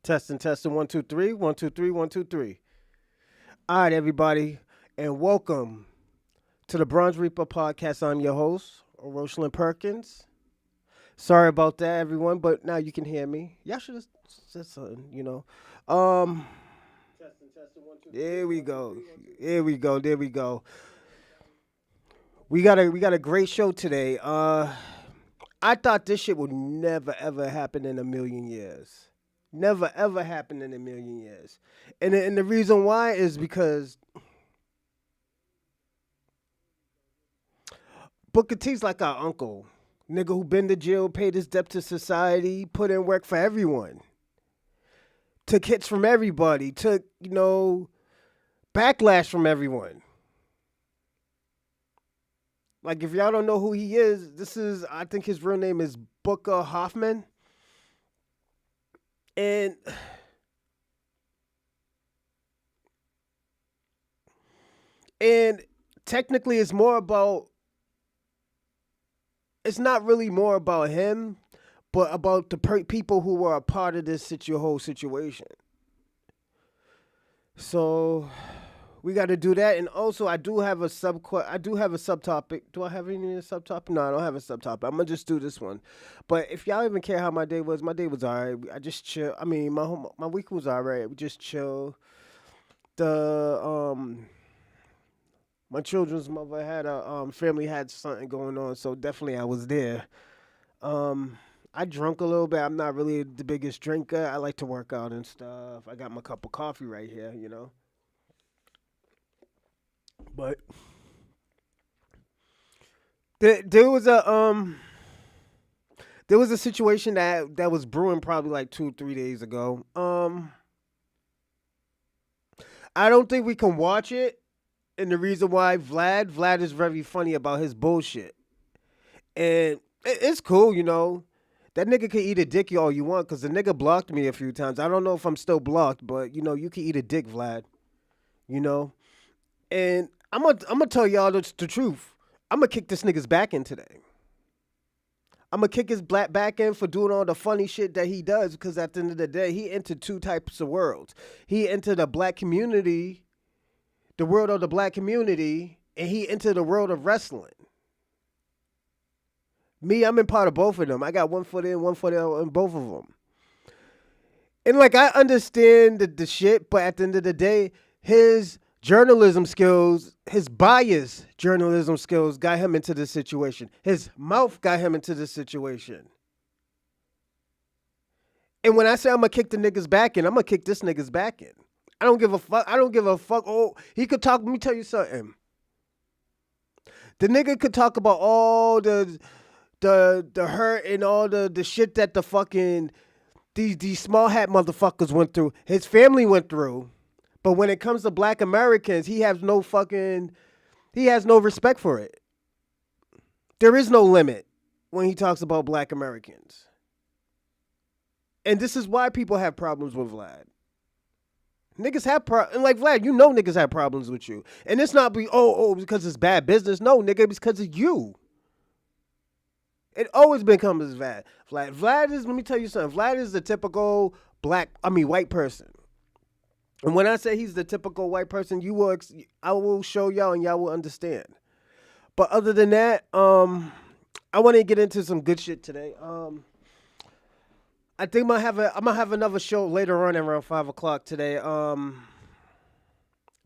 Testing, 1 2 3, 1 2 3, 1 2 3. All right, everybody, and welcome to the Bronze Reaper podcast. I'm your host, Rosalind Perkins. Sorry about that, everyone, but now you can hear me. Y'all should have said something. Um, there we go. There we go. There we go. We got a great show today. I thought this shit would never ever happen in a million years. Never ever happen in a million years. And the reason why is because Booker T's like our uncle. Nigga who been to jail, paid his debt to society, put in work for everyone. Took hits from everybody, took, backlash from everyone. Like if y'all don't know who he is, I think his real name is Booker Hoffman. And and technically it's not really more about him, but about the people who were a part of this whole situation. So we got to do that, and also I do have a subtopic. Do I have any subtopic? No, I don't have a subtopic. I'm gonna just do this one. But if y'all even care how my day was alright. I just chill. I mean, my week was alright. We just chill. The My children's mother had a family had something going on, so definitely I was there. I drunk a little bit. I'm not really the biggest drinker. I like to work out and stuff. I got my cup of coffee right here. But there was a situation that was brewing probably like 2 3 days ago. I don't think we can watch it, and the reason why Vlad is very funny about his bullshit, and it's cool. That nigga can eat a dick all you want, cause the nigga blocked me a few times. I don't know if I'm still blocked, but you can eat a dick, Vlad. You know, and I'm gonna tell y'all the truth. I'm gonna kick this nigga's back in today. I'm gonna kick his black back in for doing all the funny shit that he does, because at the end of the day, he entered two types of worlds. He entered the black community, the world of the black community, and he entered the world of wrestling. Me, I'm in part of both of them. I got one foot in, one foot out in both of them. And like I understand the shit, but at the end of the day, his journalism skills, his biased journalism skills got him into this situation. His mouth got him into this situation. And when I say I'm gonna kick the niggas back in, I'm gonna kick this niggas back in. I don't give a fuck. I don't give a fuck. Oh, he could talk. Let me tell you something. The nigga could talk about all the hurt and all the shit that the fucking these small hat motherfuckers went through. His family went through. But when it comes to black Americans, he has no respect for it. There is no limit when he talks about black Americans. And this is why people have problems with Vlad. Niggas have and like Vlad, niggas have problems with you. And it's not because it's bad business. No, nigga, it's because of you. It always becomes Vlad. Vlad is, let me tell you something. Vlad is the typical white person. And when I say he's the typical white person, I will show y'all and y'all will understand. But other than that, I want to get into some good shit today. I think I'm gonna have another show later on around 5 o'clock today.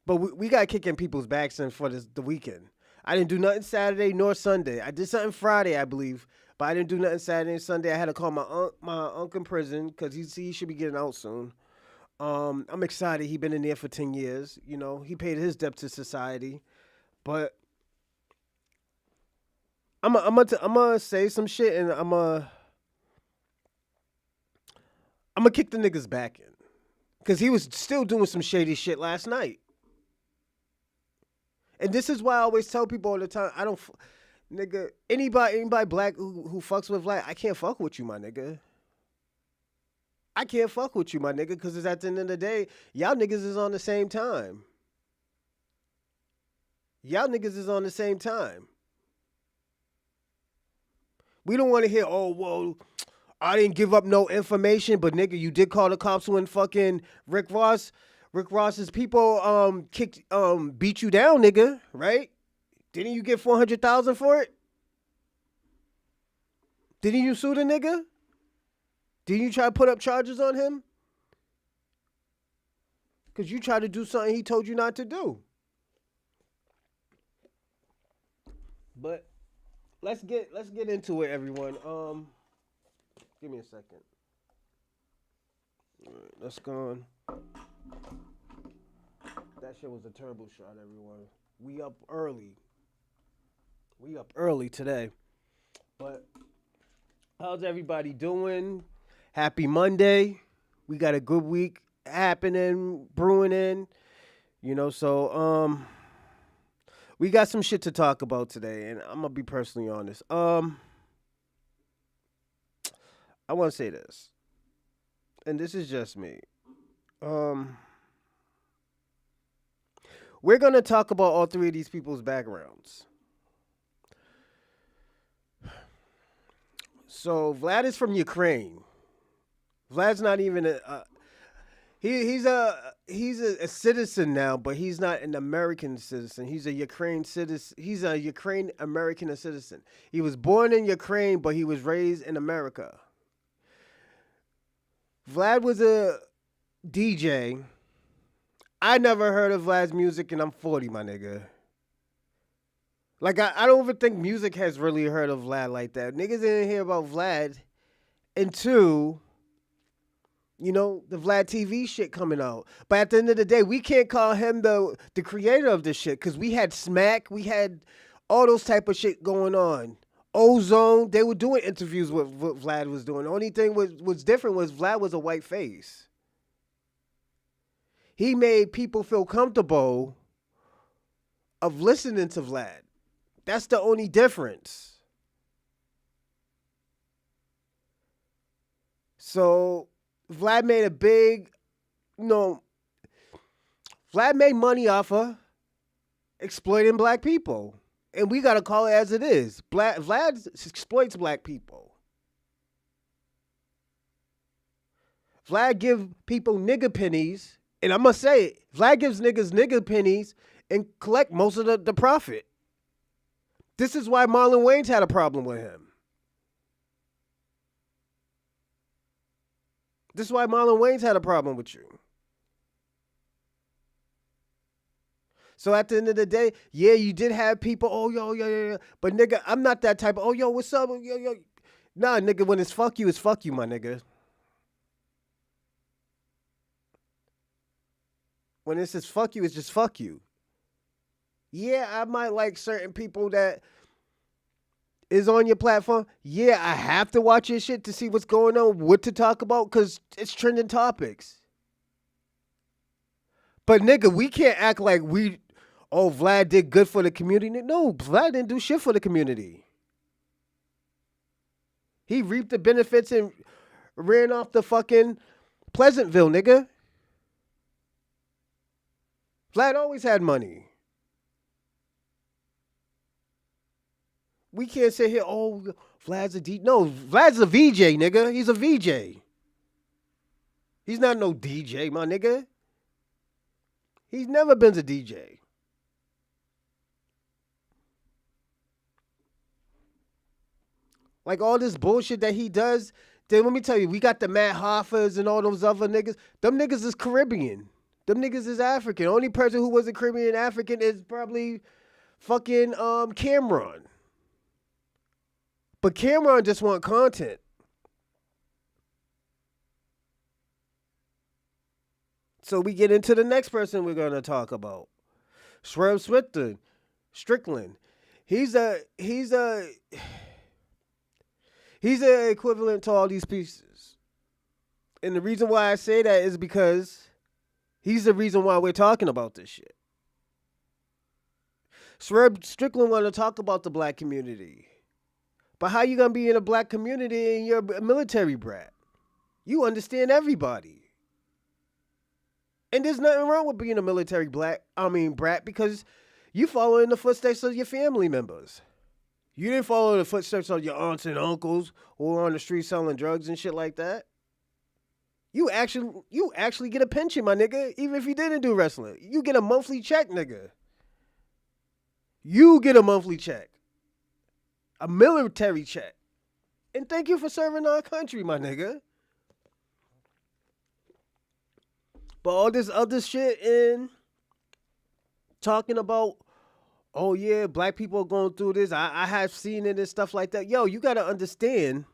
But we got kicking people's backs in for the weekend. I didn't do nothing Saturday nor Sunday. I did something Friday, I believe, but I didn't do nothing Saturday and Sunday. I had to call my uncle in prison because he should be getting out soon. I'm excited. He been in there for 10 years. He paid his debt to society, but I'm gonna say some shit, and I'm gonna kick the niggas back in, because he was still doing some shady shit last night. And this is why I always tell people all the time, I don't, nigga, anybody black who fucks with black, I can't fuck with you, my nigga. I can't fuck with you, my nigga, because it's at the end of the day, y'all niggas is on the same time. Y'all niggas is on the same time. We don't want to hear, oh, well, I didn't give up no information, but nigga, you did call the cops when fucking Rick Ross, Rick Ross's people kicked beat you down, nigga, right? Didn't you get 400,000 for it? Didn't you sue the nigga? Didn't you try to put up charges on him? Cause you tried to do something he told you not to do. But let's get into it, everyone. Give me a second. All right, let's go on. That shit was a turbo shot, everyone. We up early. We up early today. But how's everybody doing? Happy Monday. We got a good week happening, brewing in. So we got some shit to talk about today, and I'm gonna be personally honest. I want to say this, and this is just me. We're gonna talk about all three of these people's backgrounds. So Vlad is from Ukraine. Vlad's not even he's a citizen now, but he's not an American citizen. He's a Ukraine citizen. He's a Ukraine American citizen. He was born in Ukraine, but he was raised in America. Vlad was a DJ. I never heard of Vlad's music, and I'm 40, my nigga. Like, I don't even think music has really heard of Vlad like that. Niggas didn't hear about Vlad until, the Vlad TV shit coming out. But at the end of the day, we can't call him the creator of this shit, because we had Smack, we had all those type of shit going on. Ozone, they were doing interviews with what Vlad was doing. The only thing was different was Vlad was a white face. He made people feel comfortable of listening to Vlad. That's the only difference. So Vlad made Vlad made money off of exploiting black people. And we got to call it as it is. Vlad exploits black people. Vlad give people nigga pennies. And I must say it. Vlad gives niggas nigga pennies and collect most of the profit. This is why Marlon Wayans had a problem with him. This is why Marlon Wayans had a problem with you. So at the end of the day, yeah, you did have people, oh, yo. But nigga, I'm not that type of, oh, yo, what's up? Yo. Nah, nigga, when it's fuck you, my nigga. When it says fuck you, it's just fuck you. Yeah, I might like certain people that is on your platform. Yeah, I have to watch your shit to see what's going on, what to talk about, because it's trending topics. But nigga, we can't act like Vlad did good for the community. No, Vlad didn't do shit for the community. He reaped the benefits and ran off the fucking Pleasantville, nigga. Vlad always had money. We can't sit here, oh, Vlad's a DJ. No, Vlad's a VJ, nigga. He's a VJ. He's not no DJ, my nigga. He's never been a DJ. Like all this bullshit that he does, then let me tell you, we got the Matt Hoffers and all those other niggas. Them niggas is Caribbean. Them niggas is African. Only person who wasn't Caribbean African is probably fucking Cameron. But Cameron just want content. So we get into the next person we're gonna talk about. Swrive Strickland. He's a equivalent to all these pieces. And the reason why I say that is because he's the reason why we're talking about this shit. Swrive Strickland want to talk about the black community. But how you going to be in a black community and you're a military brat? You understand everybody. And there's nothing wrong with being a military brat because you follow in the footsteps of your family members. You didn't follow the footsteps of your aunts and uncles who were on the street selling drugs and shit like that. You actually get a pension, my nigga, even if you didn't do wrestling. You get a monthly check, nigga. You get a monthly check. A military check. And thank you for serving our country, my nigga. But all this other shit and talking about, oh yeah, black people are going through this. I have seen it and stuff like that. Yo, you gotta understand.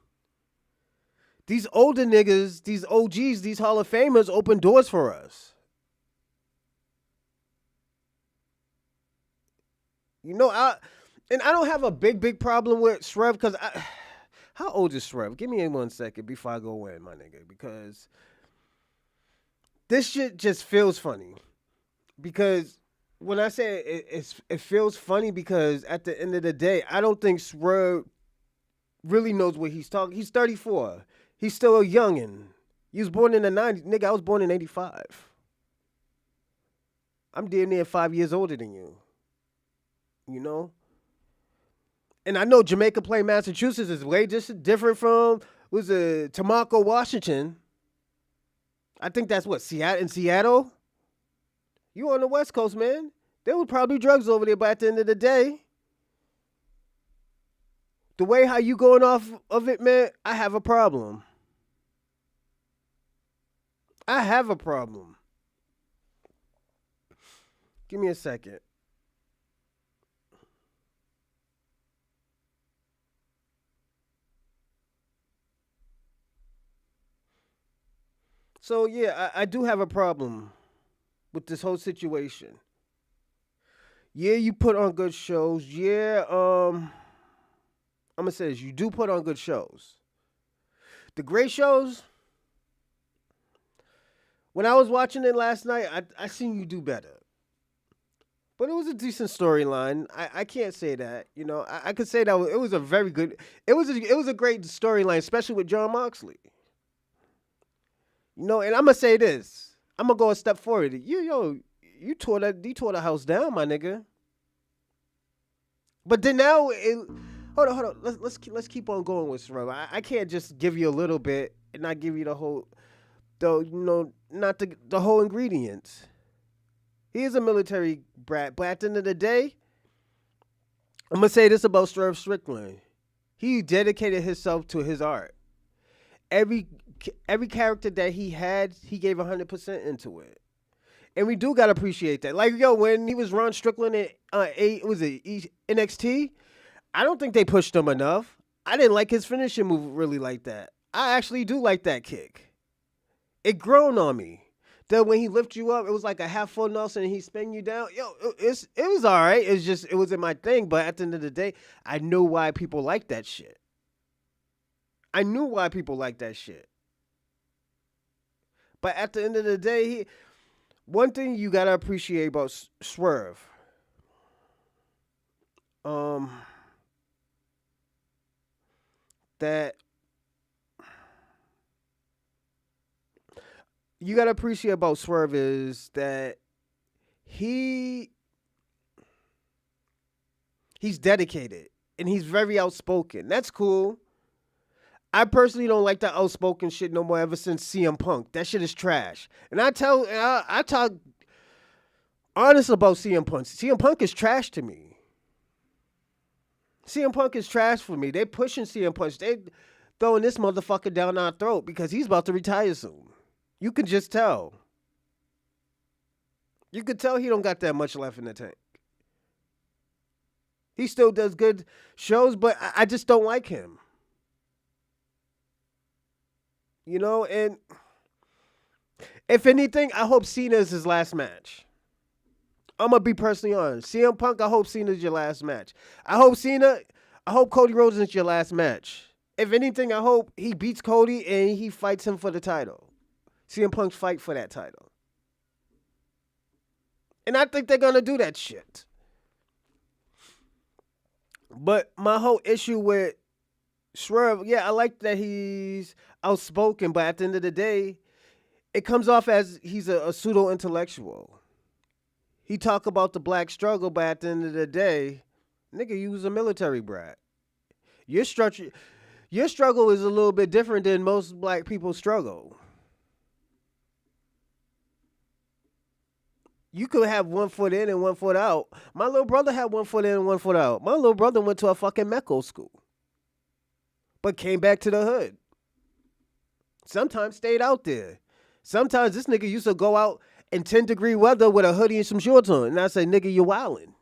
These older niggas, these OGs, these Hall of Famers open doors for us. You know, I don't have a big problem with Swrive because how old is Swrive? Give me 1 second before I go in, my nigga, because this shit just feels funny. Because when I say it feels funny because at the end of the day, I don't think Swrive really knows what he's talking. He's 34. He's still a youngin'. He was born in the 90s. Nigga, I was born in 85. I'm damn near 5 years older than you. You know? And I know Jamaica Plain, Massachusetts is way just different from, was it Tamako, Washington? I think that's what, Seattle? You on the West Coast, man. There was probably drugs over there, but at the end of the day, the way how you going off of it, man, I have a problem. I have a problem. Give me a second. So yeah, I do have a problem with this whole situation. Yeah, you put on good shows. Yeah, I'm gonna say this. You do put on good shows. The great shows. When I was watching it last night, I seen you do better. But it was a decent storyline. I can't say that. You know, I could say that it was a very good. It was a great storyline, especially with John Moxley. You know, and I'm gonna say this. I'm gonna go a step forward. You tore the house down, my nigga. But then now, hold on. Let's keep on going with Swrive. I can't just give you a little bit and not give you the whole, though. You know, not the whole ingredients. He is a military brat, but at the end of the day, I'm gonna say this about Swrive Strickland. He dedicated himself to his art. Every character that he had, he gave 100% into it. And we do gotta appreciate that. Like, yo, when he was Ron Strickland at NXT, I don't think they pushed him enough. I didn't like his finishing move really like that. I actually do like that kick. It grown on me. That when he lift you up, it was like a half full Nelson and he spin you down. Yo, it was all right. It wasn't my thing. But at the end of the day, I knew why people like that shit. I knew why people like that shit. But at the end of the day, one thing you gotta appreciate about Swrive, that you gotta appreciate about Swrive is that he's dedicated and he's very outspoken. That's cool. I personally don't like that outspoken shit no more ever since CM Punk. That shit is trash. And I talk honest about CM Punk. CM Punk is trash to me. CM Punk is trash for me. They pushing CM Punk. They throwing this motherfucker down our throat because he's about to retire soon. You can just tell. You could tell he don't got that much left in the tank. He still does good shows, but I just don't like him. You know, and if anything, I hope Cena is his last match. I'm going to be personally honest. CM Punk, I hope Cena is your last match. I hope Cody Rhodes is your last match. If anything, I hope he beats Cody and he fights him for the title. CM Punk's fight for that title. And I think they're going to do that shit. But my whole issue with Swrive, yeah, I like that he's outspoken, but at the end of the day, it comes off as he's a pseudo-intellectual. He talk about the black struggle, but at the end of the day, nigga, you was a military brat. Your structure, your struggle is a little bit different than most black people's struggle. You could have 1 foot in and 1 foot out. My little brother had 1 foot in and 1 foot out. My little brother went to a fucking Mecco school, but came back to the hood. Sometimes stayed out there. Sometimes this nigga used to go out in 10-degree weather with a hoodie and some shorts on. And I say, nigga, you wildin'.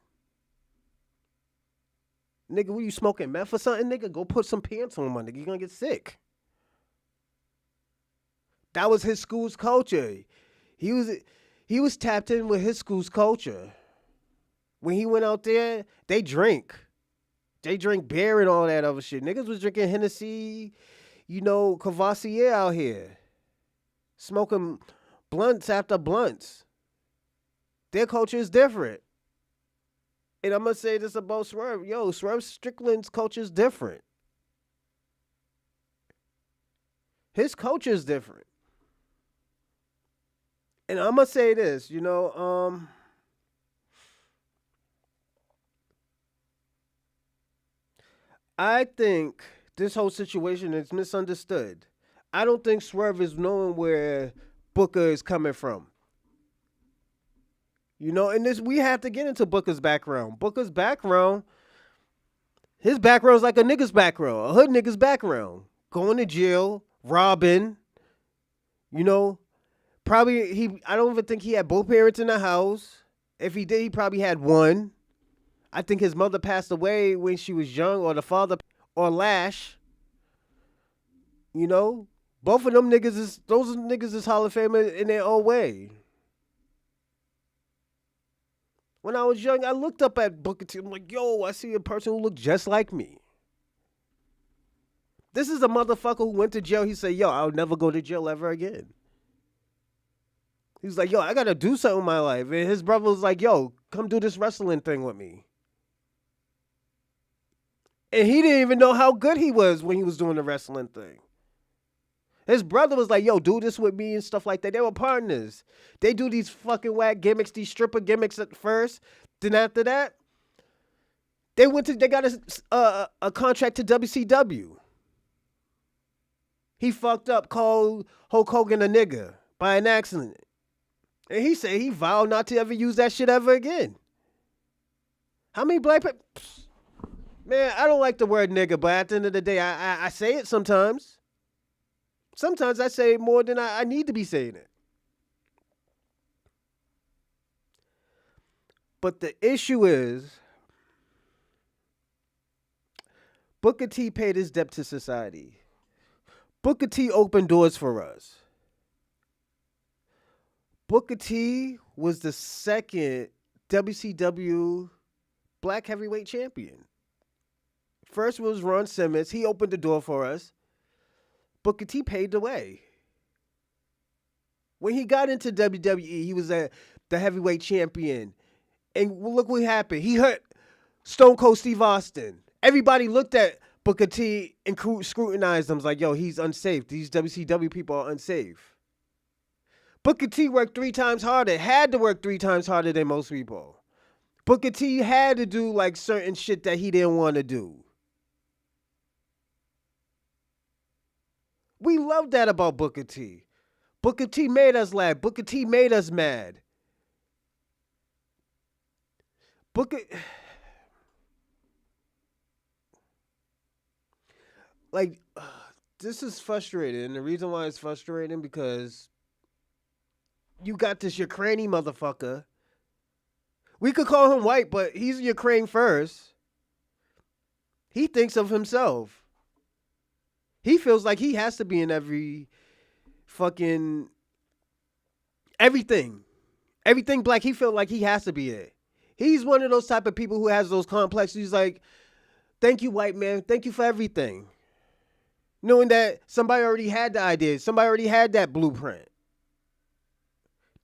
Nigga, what you smoking meth or something? Nigga, go put some pants on, my nigga. You gonna get sick. That was his school's culture. He was tapped in with his school's culture. When he went out there, they drink. They drink beer and all that other shit. Niggas was drinking Hennessy, Cavassier out here. Smoking blunts after blunts. Their culture is different. And I'm going to say this about Swrive. Yo, Swrive Strickland's culture is different. His culture is different. And I'm going to say this, I think this whole situation is misunderstood. I don't think Swerve is knowing where Booker is coming from. And this we have to get into Booker's background. His background is like a nigga's background, a hood nigga's background. Going to jail, robbing, probably I don't even think he had both parents in the house. If he did, he probably had one. I think his mother passed away when she was young, or the father, or Lash. Both of them those niggas is Hall of Fame in their own way. When I was young, I looked up at Booker T. I'm like, yo, I see a person who looked just like me. This is a motherfucker who went to jail. He said, yo, I'll never go to jail ever again. He was like, yo, I got to do something in my life. And his brother was like, yo, come do this wrestling thing with me. And he didn't even know how good he was when he was doing the wrestling thing. His brother was like, yo, do this with me and stuff like that. They were partners. They do these fucking whack gimmicks, these stripper gimmicks at first. Then after that, they got a contract to WCW. He fucked up, called Hulk Hogan a nigga by an accident. And he said he vowed not to ever use that shit ever again. How many black people? Man, I don't like the word nigga, but at the end of the day, I say it sometimes. Sometimes I say it more than I need to be saying it. But the issue is, Booker T paid his debt to society. Booker T opened doors for us. Booker T was the second WCW black heavyweight champion. First was Ron Simmons. He opened the door for us. Booker T paved the way. When he got into WWE, he was the heavyweight champion. And look what happened. He hurt Stone Cold Steve Austin. Everybody looked at Booker T and scrutinized him. Like, yo, he's unsafe. These WCW people are unsafe. Booker T worked 3 times harder. Had to work 3 times harder than most people. Booker T had to do like certain shit that he didn't want to do. We love that about Booker T. Booker T made us laugh. Booker T made us mad. This is frustrating. And the reason why it's frustrating because you got this Ukrainian motherfucker. We could call him white, but he's Ukraine first. He thinks of himself. He feels like he has to be in every fucking everything. Everything black, he feels like he has to be it. He's one of those type of people who has those complexes. He's like, thank you, white man. Thank you for everything. Knowing that somebody already had the idea. Somebody already had that blueprint.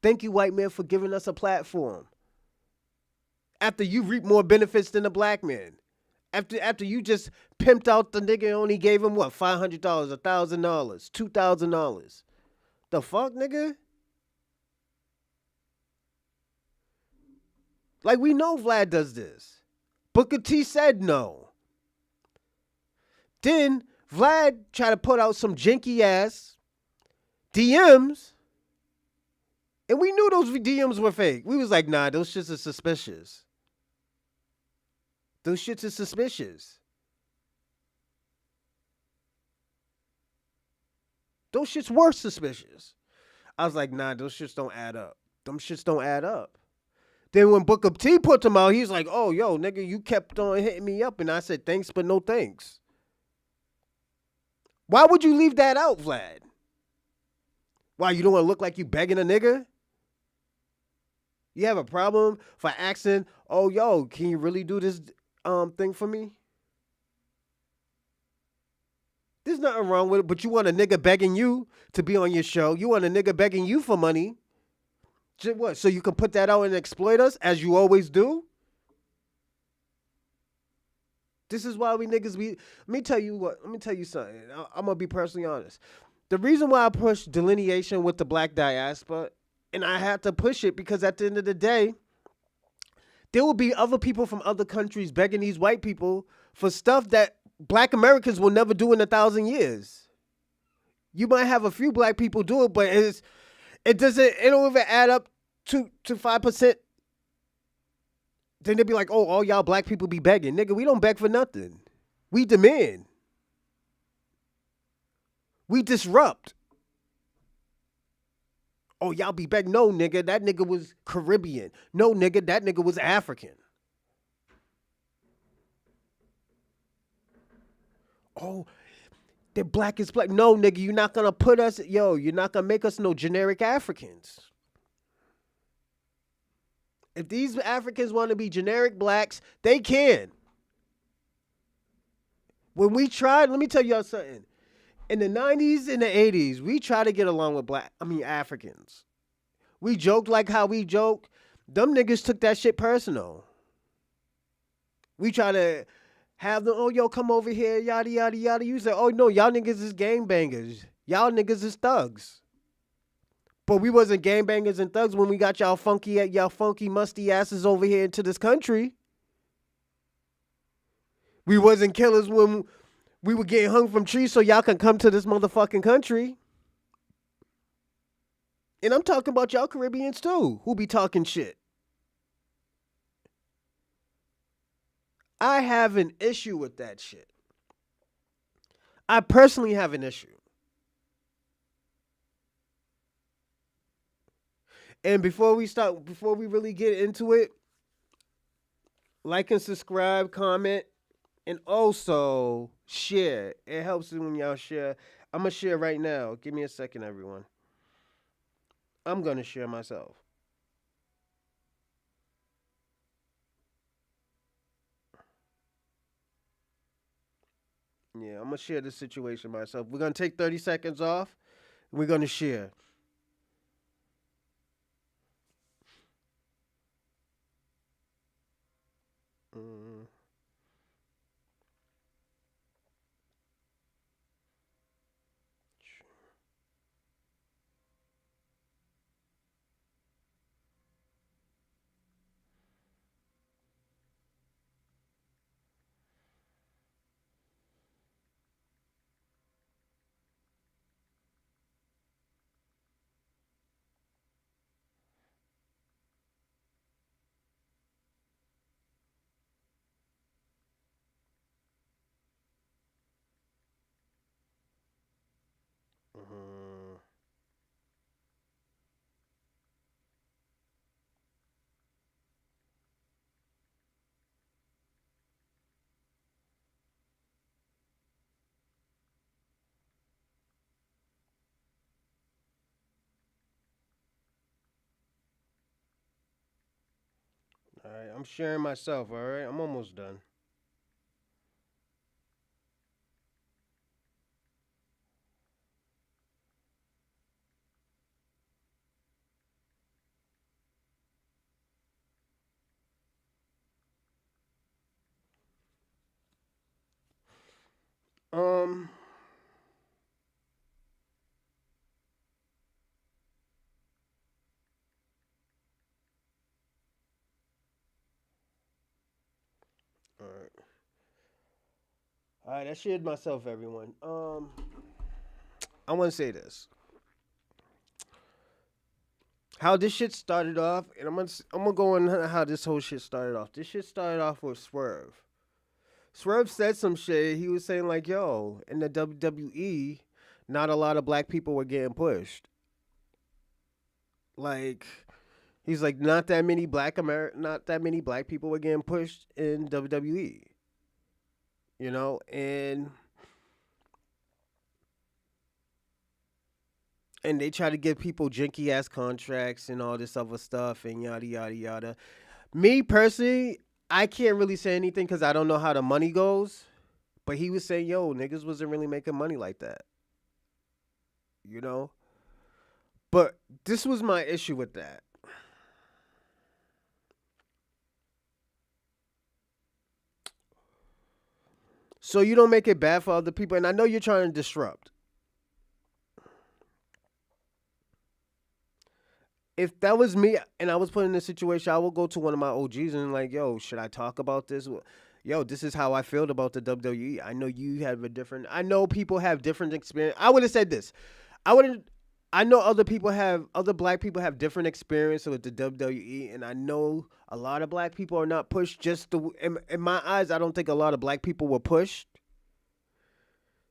Thank you, white man, for giving us a platform. After you reap more benefits than the black man. After you just pimped out the nigga and only gave him what, $500, $1,000, $2,000. The fuck, nigga? Like, we know Vlad does this. Booker T said no. Then Vlad tried to put out some janky ass DMs, and we knew those DMs were fake. We was like, nah, those shits are suspicious. Those shits are suspicious. Those shits were suspicious. I was like, nah, those shits don't add up. Them shits don't add up. Then when Booker T put them out, he's like, oh, yo, nigga, you kept on hitting me up. And I said, thanks, but no thanks. Why would you leave that out, Vlad? Why, you don't want to look like you begging a nigga? You have a problem for asking, oh, yo, can you really do this thing for me? There's nothing wrong with it, but you want a nigga begging you to be on your show. You want a nigga begging you for money. What? So you can put that out and exploit us as you always do? This is why we niggas be. Let me tell you what. Let me tell you something. I'm gonna be personally honest. The reason why I push delineation with the black diaspora, and I had to push it because at the end of the day, there will be other people from other countries begging these white people for stuff that black Americans will never do in 1,000 years. You might have a few black people do it, but it don't even add up to 5%. Then they'd be like, oh, all y'all black people be begging. Nigga, we don't beg for nothing. We demand. We disrupt. Oh, y'all be begging. No, nigga, that nigga was Caribbean. No, nigga, that nigga was African. Oh, the black is black. No, nigga, you're not going to put us, you're not going to make us no generic Africans. If these Africans want to be generic blacks, they can. When we tried, let me tell y'all something. In the 90s and the 80s, we tried to get along with Africans. We joked like how we joke. Them niggas took that shit personal. We try to have them, oh, yo, come over here, yada, yada, yada. You say, oh, no, y'all niggas is gangbangers. Y'all niggas is thugs. But we wasn't gangbangers and thugs when we got y'all funky, musty asses over here into this country. We wasn't killers when we were getting hung from trees so y'all can come to this motherfucking country. And I'm talking about y'all Caribbeans too, who be talking shit. I have an issue with that shit. I personally have an issue. And before we really get into it, like and subscribe, comment, and also share. It helps when y'all share. I'm going to share right now. Give me a second, everyone. I'm going to share myself. Yeah, I'm going to share this situation myself. We're going to take 30 seconds off. And we're going to share. All right, I'm sharing myself, all right? I'm almost done. Um, all right. All right, I shared myself, everyone. I want to say this. How this shit started off, and I'm gonna go on how this whole shit started off. This shit started off with Swerve. Swerve said some shit. He was saying like, "Yo, in the WWE, not a lot of black people were getting pushed. Like, he's like, not that many black people were getting pushed in WWE. You know, and they try to give people jinky ass contracts and all this other stuff and yada yada yada. Me personally, I can't really say anything because I don't know how the money goes. But he was saying, "Yo, niggas wasn't really making money like that." You know. But this was my issue with that. So you don't make it bad for other people, and I know you're trying to disrupt. If that was me and I was put in this situation, I would go to one of my OGs and like, "Yo, should I talk about this? Yo, this is how I felt about the WWE. I know you have a different. I know people have different experience. I would have said this. I wouldn't. I know other black people have different experience with the WWE, and I know a lot of black people are not pushed. In my eyes, I don't think a lot of black people were pushed.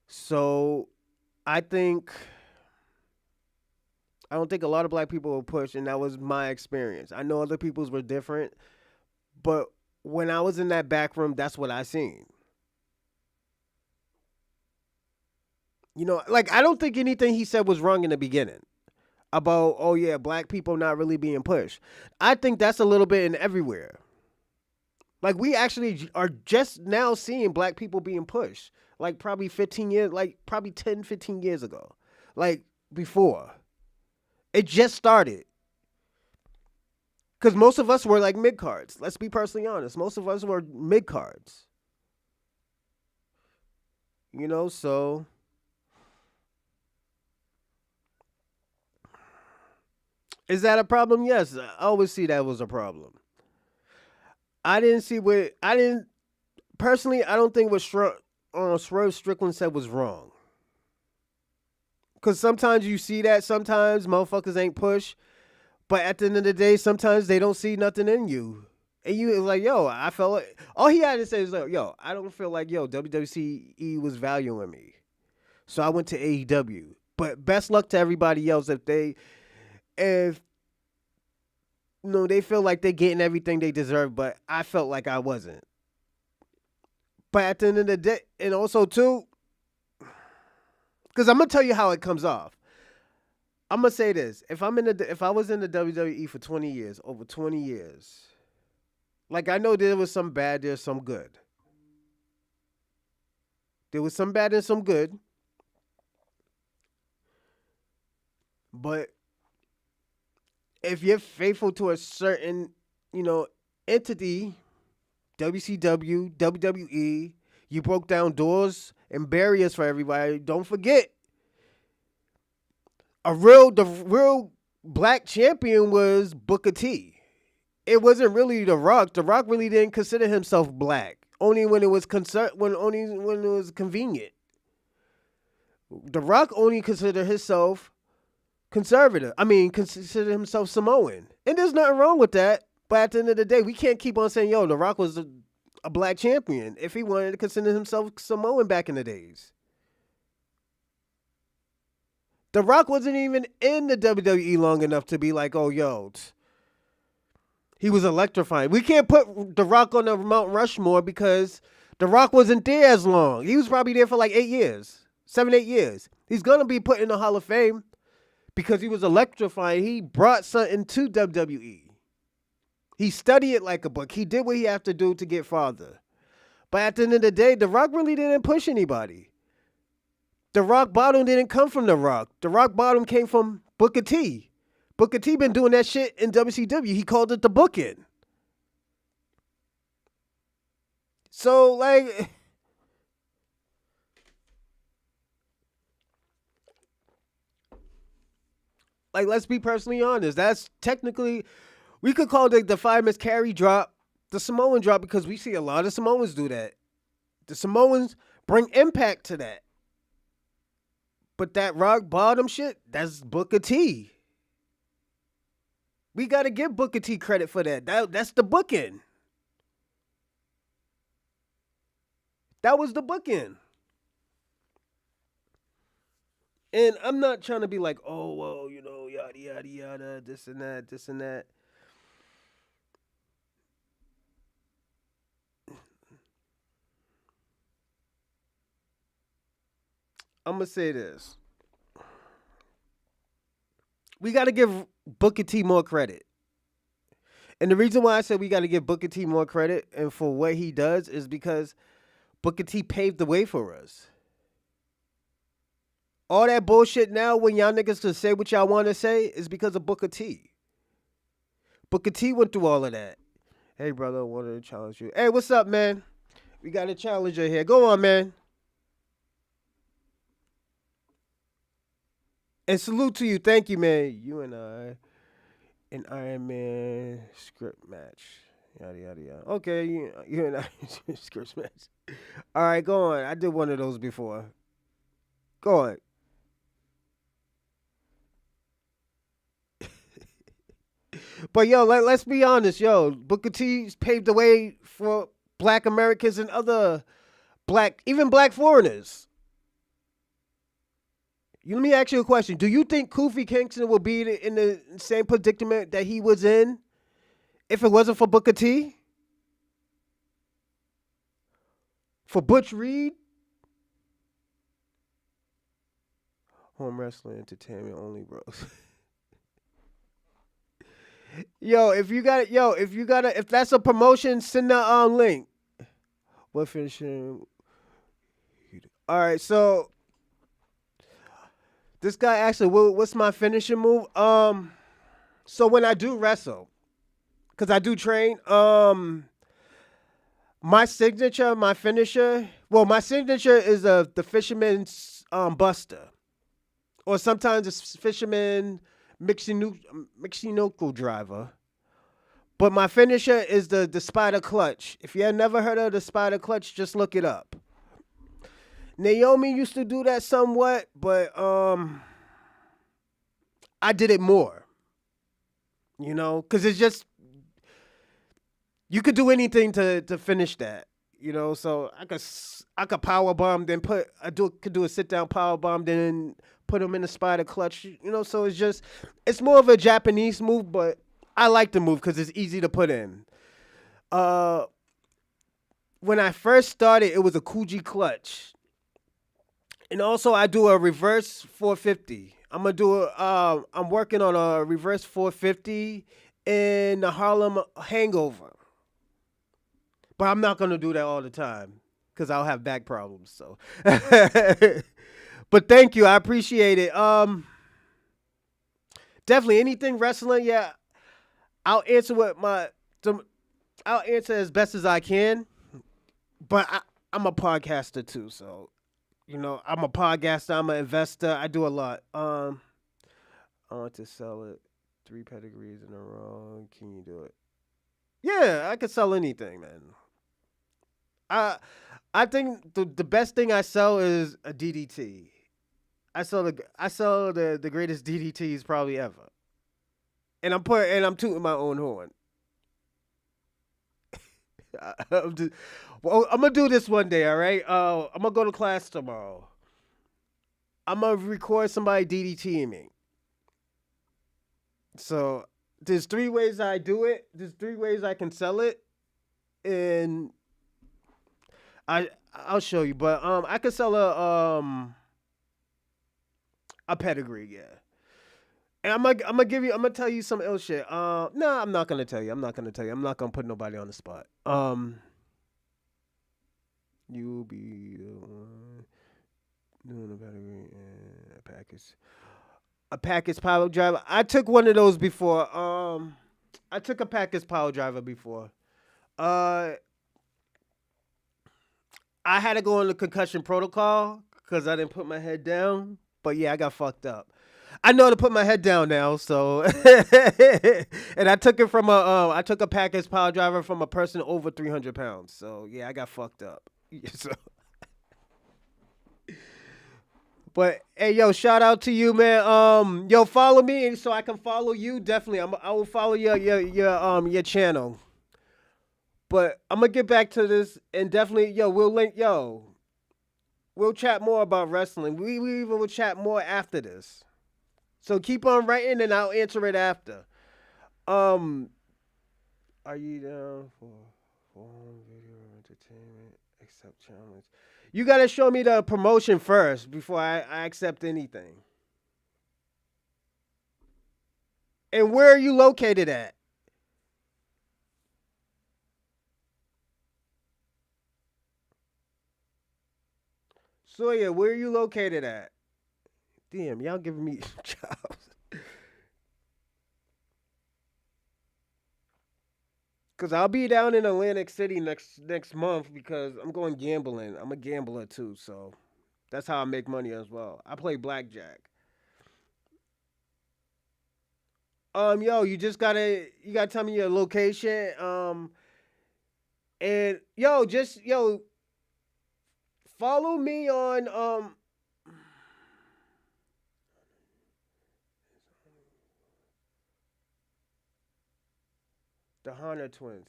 So I think I don't think a lot of black people were pushed, and that was my experience. I know other people's were different, but when I was in that back room, that's what I seen. You know, like I don't think anything he said was wrong in the beginning about oh yeah, black people not really being pushed. I think that's a little bit in everywhere. Like we actually are just now seeing black people being pushed. Like probably 15 years, like probably 10, 15 years ago. Like before. It just started. Cuz most of us were like mid cards. Let's be personally honest. Most of us were mid cards. You know, so is that a problem? Yes, I always see that was a problem. I didn't personally. I don't think what Swrive Strickland said was wrong. Cause sometimes you see that. Sometimes motherfuckers ain't push, but at the end of the day, sometimes they don't see nothing in you. And you is like, yo, I felt like all he had to say is like, yo, I don't feel like yo WWCE was valuing me, so I went to AEW. But best luck to everybody else if they feel like they're getting everything they deserve, but I felt like I wasn't. But at the end of the day, and also too, because I'm gonna tell you how it comes off. I'm gonna say this: if I was in the WWE for 20 years, over 20 years, like I know there was some bad, there's some good. There was some bad and some good, but if you're faithful to a certain, you know, entity, WCW, WWE, you broke down doors and barriers for everybody. Don't forget, the real black champion was Booker T. It wasn't really The Rock. The Rock really didn't consider himself black. Only when it was when it was convenient. The Rock only considered himself conservative. I mean, consider himself Samoan. And there's nothing wrong with that. But at the end of the day, we can't keep on saying, yo, The Rock was a black champion if he wanted to consider himself Samoan back in the days. The Rock wasn't even in the WWE long enough to be like, oh, yo, he was electrifying. We can't put The Rock on the Mount Rushmore because The Rock wasn't there as long. He was probably there for like 8 years, 7, 8 years. He's going to be put in the Hall of Fame because he was electrifying. He brought something to WWE. He studied it like a book. He did what he had to do to get farther. But at the end of the day, The Rock really didn't push anybody. The Rock bottom didn't come from The Rock. The Rock bottom came from Booker T. Booker T been doing that shit in WCW. He called it the booking. So, let's be personally honest. That's technically, we could call the famous carry drop the Samoan drop because we see a lot of Samoans do that. The Samoans Bring impact to that. But that rock bottom shit, that's Booker T. We got to give Booker T credit for that. That's the booking. That was the booking. And I'm not trying to be like, oh, well, yada, yada, yada, this and that, this and that. I'm going to say this. We got to give Booker T more credit. And the reason why I said we got to give Booker T more credit and for what he does is because Booker T paved the way for us. All that bullshit now when y'all niggas can say what y'all want to say is because of Booker T. Booker T went through all of that. Hey, brother, I wanted to challenge you. Hey, what's up, man? We got a challenger here. Go on, man. And salute to you. Thank you, man. You and I, an Iron Man script match. Yada, yada, yada. Okay, you and I, script match. All right, go on. I did one of those before. Go on. But, yo, let's be honest, yo. Booker T paved the way for black Americans and other even black foreigners. Let me ask you a question. Do you think Kofi Kingston will be in the same predicament that he was in if it wasn't for Booker T? For Butch Reed? Home wrestling entertainment only, bros. If that's a promotion, send the link. What finishing? All right, so this guy actually, what's my finishing move? So when I do wrestle, because I do train, my signature, my finisher, my signature is the fisherman's buster, or sometimes it's fisherman Michinoku driver. But my finisher is the spider clutch. If you have never heard of the spider clutch, just look it up. Naomi used to do that somewhat, but I did it more. Because it's just, you could do anything to finish that. So I could power bomb, then could do a sit down power bomb, then put them in the spider clutch. So it's more of a Japanese move, but I like the move because it's easy to put in. When I first started, it was a Kuji clutch. And also I do a reverse 450. I'm working on a reverse 450 in the Harlem Hangover. But I'm not going to do that all the time because I'll have back problems. So, but thank you. I appreciate it. Definitely anything wrestling. Yeah. I'll answer I'll answer as best as I can, but I'm a podcaster too. So, I'm a podcaster. I'm an investor. I do a lot. I want to sell it 3 pedigrees in a row. Can you do it? Yeah, I could sell anything, man. I think the best thing I sell is a DDT. I sell the greatest DDTs probably ever. And I'm tooting my own horn. I'm gonna do this one day, all right? I'm gonna go to class tomorrow. I'm gonna record somebody DDTing me. So there's 3 ways I do it. There's 3 ways I can sell it, and I'll show you. But I could sell a pedigree, yeah. And I'm gonna tell you some ill shit. No, I'm not gonna tell you. I'm not gonna put nobody on the spot. You'll be the one doing a pedigree and a package power driver. I took one of those before. I took a package power driver before. I had to go on the concussion protocol because I didn't put my head down. But yeah, I got fucked up. I know to put my head down now, so and I took it from I took a package power driver from a person over 300 pounds. So yeah, I got fucked up. So But hey, yo, shout out to you, man. Yo, follow me so I can follow you. Definitely, I will follow your channel. But I'm gonna get back to this and definitely, yo, we'll link, yo, we'll chat more about wrestling. We even will chat more after this. So keep on writing and I'll answer it after. Um, are you down for home video entertainment? Accept challenge. You gotta show me the promotion first before I accept anything. And where are you located at? Sawyer, where are you located at? Damn, y'all giving me jobs. Cause I'll be down in Atlantic City next month because I'm going gambling. I'm a gambler too, so that's how I make money as well. I play blackjack. Yo, you gotta tell me your location. And yo, just yo, follow me on the Hunter twins.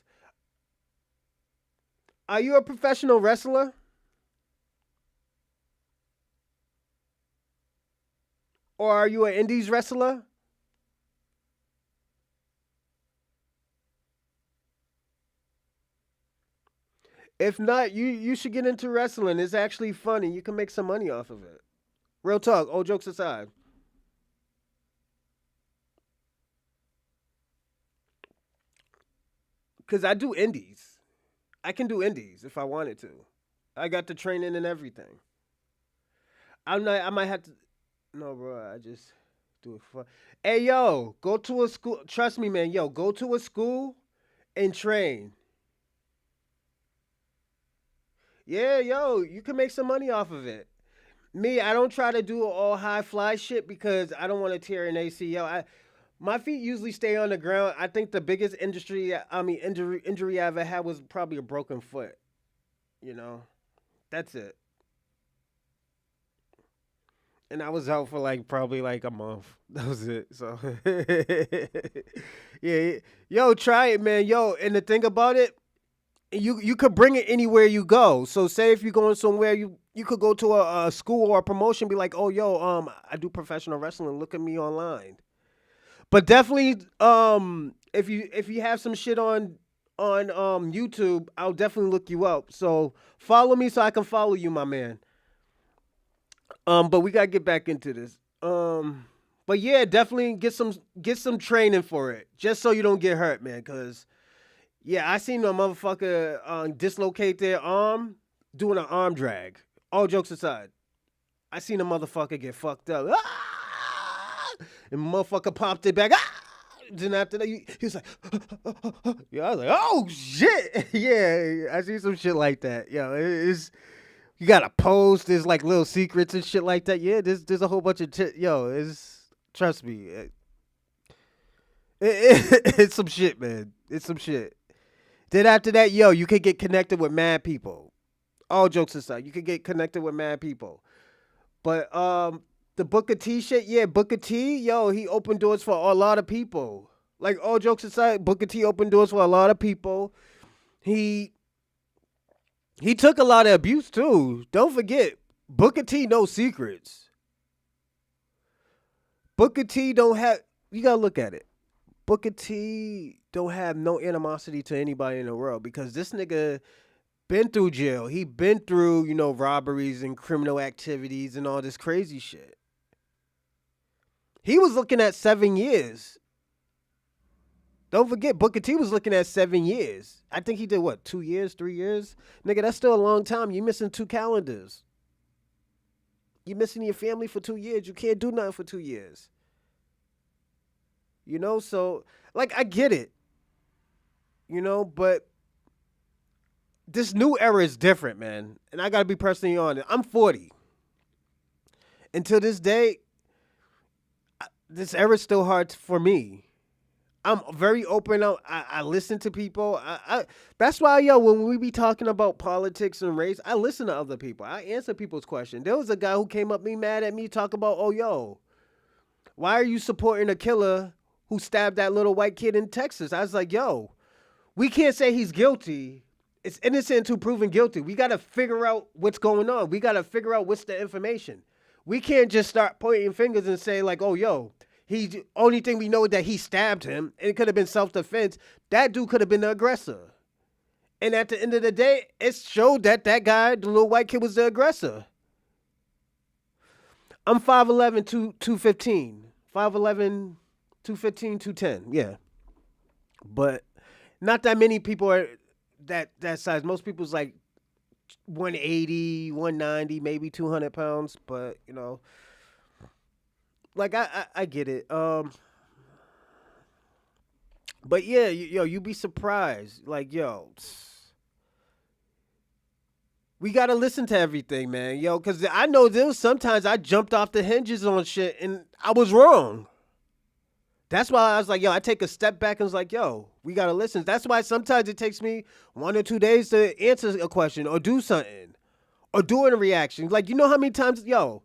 Are you a professional wrestler? Or are you an indies wrestler? If not, you should get into wrestling. It's actually funny. You can make some money off of it. Real talk, all jokes aside. Cause I do indies. I can do indies if I wanted to. I got the training and everything. I'm not. I might have to. No, bro. I just do it for. Hey, yo, go to a school. Trust me, man. Yo, go to a school and train. Yeah, yo, you can make some money off of it. Me, I don't try to do all high fly shit because I don't want to tear an ACL. My feet usually stay on the ground. I think the biggest injury I ever had was probably a broken foot. You know, that's it. And I was out for like probably like a month. That was it. So yeah, yo, try it, man. Yo, and the thing about it, you could bring it anywhere you go. So say if you're going somewhere, you could go to a school or a promotion, be like, oh, yo, I do professional wrestling. Look at me online. But definitely, if you have some shit on YouTube, I'll definitely look you up. So follow me so I can follow you, my man. But we gotta get back into this. But yeah, definitely get some training for it, just so you don't get hurt, man. Cause yeah, I seen a motherfucker dislocate their arm doing an arm drag. All jokes aside, I seen a motherfucker get fucked up. Ah! And motherfucker popped it back. Ah! Then after that, he was like, yeah, I was like, oh shit, yeah, I see some shit like that. Yeah, it's you gotta post. There's like little secrets and shit like that. Yeah, there's a whole bunch of yo. It's trust me, it's some shit, man. It's some shit. Then after that, yo, you could get connected with mad people. All jokes aside, you could get connected with mad people. But the Booker T shit, yeah, Booker T, yo, he opened doors for a lot of people. Like all jokes aside, Booker T opened doors for a lot of people. He he took a lot of abuse too. Don't forget, Booker T no secrets. Booker T don't have. You gotta look at it. Booker T don't have no animosity to anybody in the world because this nigga been through jail. He been through robberies and criminal activities and all this crazy shit. He was looking at 7 years. Don't forget, Booker T was looking at 7 years. I think he did what, 2 years, 3 years? Nigga, that's still a long time. You missing 2 calendars. You missing your family for 2 years. You can't do nothing for 2 years. So like I get it. But this new era is different, man. And I gotta be personally honest. I'm 40. Until this day, this era is still hard for me. I'm very open. I listen to people. That's why, yo, when we be talking about politics and race, I listen to other people. I answer people's questions. There was a guy who came up me mad at me, talk about, oh, yo, why are you supporting a killer who stabbed that little white kid in Texas? I was like, yo, we can't say he's guilty. It's innocent until proven guilty. We got to figure out what's going on. We got to figure out what's the information. We can't just start pointing fingers and say like, oh, yo, he only thing we know is that he stabbed him. And it could have been self-defense. That dude could have been the aggressor. And at the end of the day, it showed that that guy, the little white kid, was the aggressor. I'm 5'11", 215. 5'11", 215, 210. Yeah. But not that many people are that size. Most people's like 180, 190, maybe 200 pounds. But, you know, like I get it. But yeah, yo, you be surprised. Like, yo, we gotta listen to everything, man. Yo, because I know there was sometimes I jumped off the hinges on shit and I was wrong. That's why I was like, yo, I take a step back and was like, yo, we gotta listen. That's why sometimes it takes me 1 or 2 days to answer a question or do something or do a reaction. Like, you know how many times, yo,